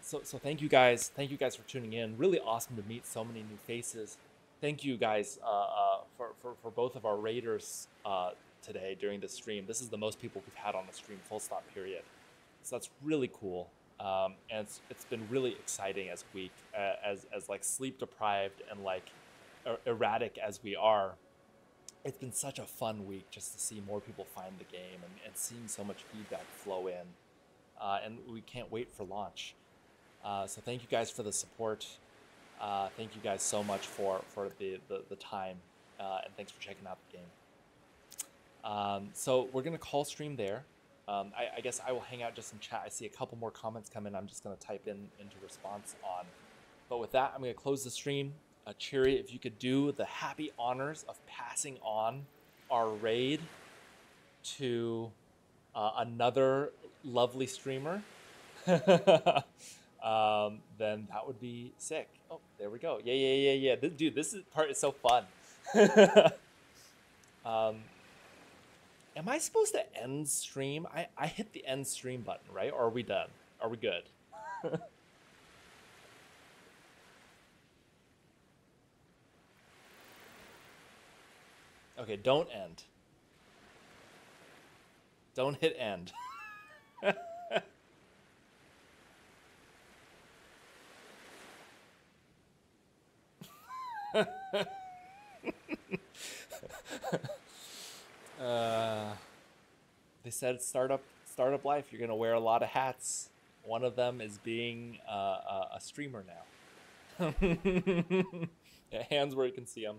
So thank you guys. Thank you guys for tuning in. Really awesome to meet so many new faces. Thank you guys for both of our raiders today during the stream. This is the most people we've had on the stream, full stop, period. So that's really cool. And it's been really exciting as a week, as like sleep deprived and like erratic as we are. It's been such a fun week just to see more people find the game and seeing so much feedback flow in. And we can't wait for launch. So thank you guys for the support. Thank you guys so much for the time. And thanks for checking out the game. So we're going to call stream there. I guess I will hang out just in chat. I see a couple more comments come in. I'm just going to type into response on. But with that, I'm going to close the stream. Cheery, if you could do the happy honors of passing on our raid to another lovely streamer, then that would be sick. Oh, there we go. Yeah. Dude, this part is so fun. Am I supposed to end stream? I hit the end stream button, right? Or are we done? Are we good? Okay, don't end. Don't hit end. They said startup life, you're gonna wear a lot of hats. One of them is being a streamer now. Yeah, hands where you can see them.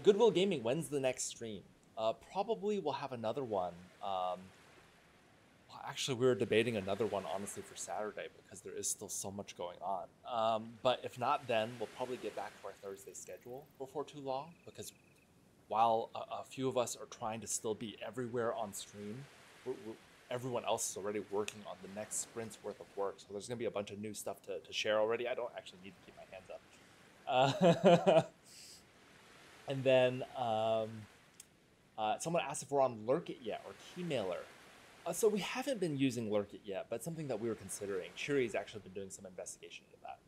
Goodwill Gaming, when's the next stream? Probably we'll have another one. Actually, we were debating another one, honestly, for Saturday because there is still so much going on. But if not, then we'll probably get back to our Thursday schedule before too long, because while a few of us are trying to still be everywhere on stream, everyone else is already working on the next sprint's worth of work. So there's going to be a bunch of new stuff to share already. I don't actually need to keep my hands up. And then someone asked if we're on Lurk It yet or Keymailer. So we haven't been using Lurk It yet, but something that we were considering. Shuri's actually been doing some investigation into that.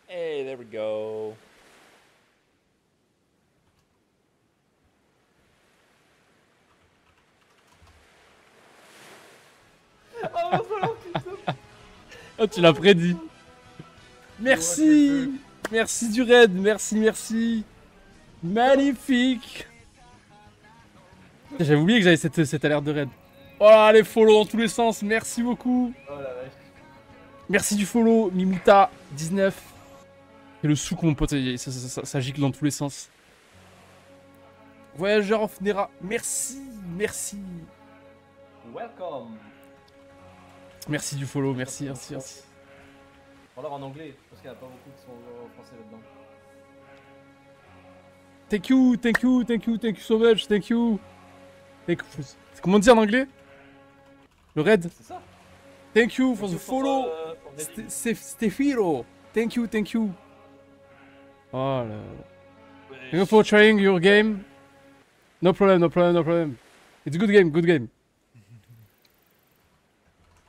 Hey, there we go. Oh, tu l'as prédit. Merci. Merci du raid. Merci. Magnifique. J'avais oublié que j'avais cette alerte de raid. Oh là, les follow dans tous les sens. Merci beaucoup. Oh la vache. Merci du follow, Mimuta19. Et le souk, mon pote, ça gicle dans tous les sens. Voyagers of Nera, merci, merci. Welcome. Merci du follow, merci, merci, merci. Alors en anglais, parce qu'il n'y en a pas beaucoup qui sont français là-dedans. Thank you, thank you, thank you, thank you so much, thank you. Comment dire en anglais? Le raid? C'est ça. Thank you for the follow. Stefiro. Thank you, thank you. Oh là là. Thank you for trying your game. No problem, no problem, no problem. It's a good game, good game.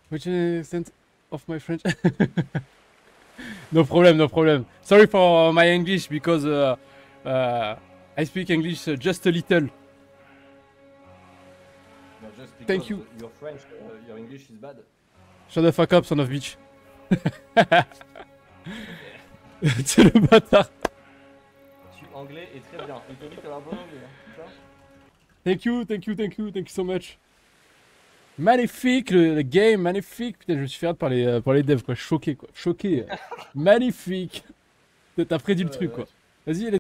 Which extent of my French? No problem, no problem. Sorry for my English because I speak English just a little. Thank you. Your French, your English is bad. Shut the fuck up, son of bitch. C'est le bâtard. Je suis anglais et très bien. Il te dit que t'as un bon anglais, hein, c'est ça? Thank you, thank you, thank you, thank you so much. Magnifique le game, magnifique. Putain, je me suis fait hâte par les devs, quoi. Choqué, quoi. Choqué. Magnifique. T'as prédit le truc, quoi. Vas-y,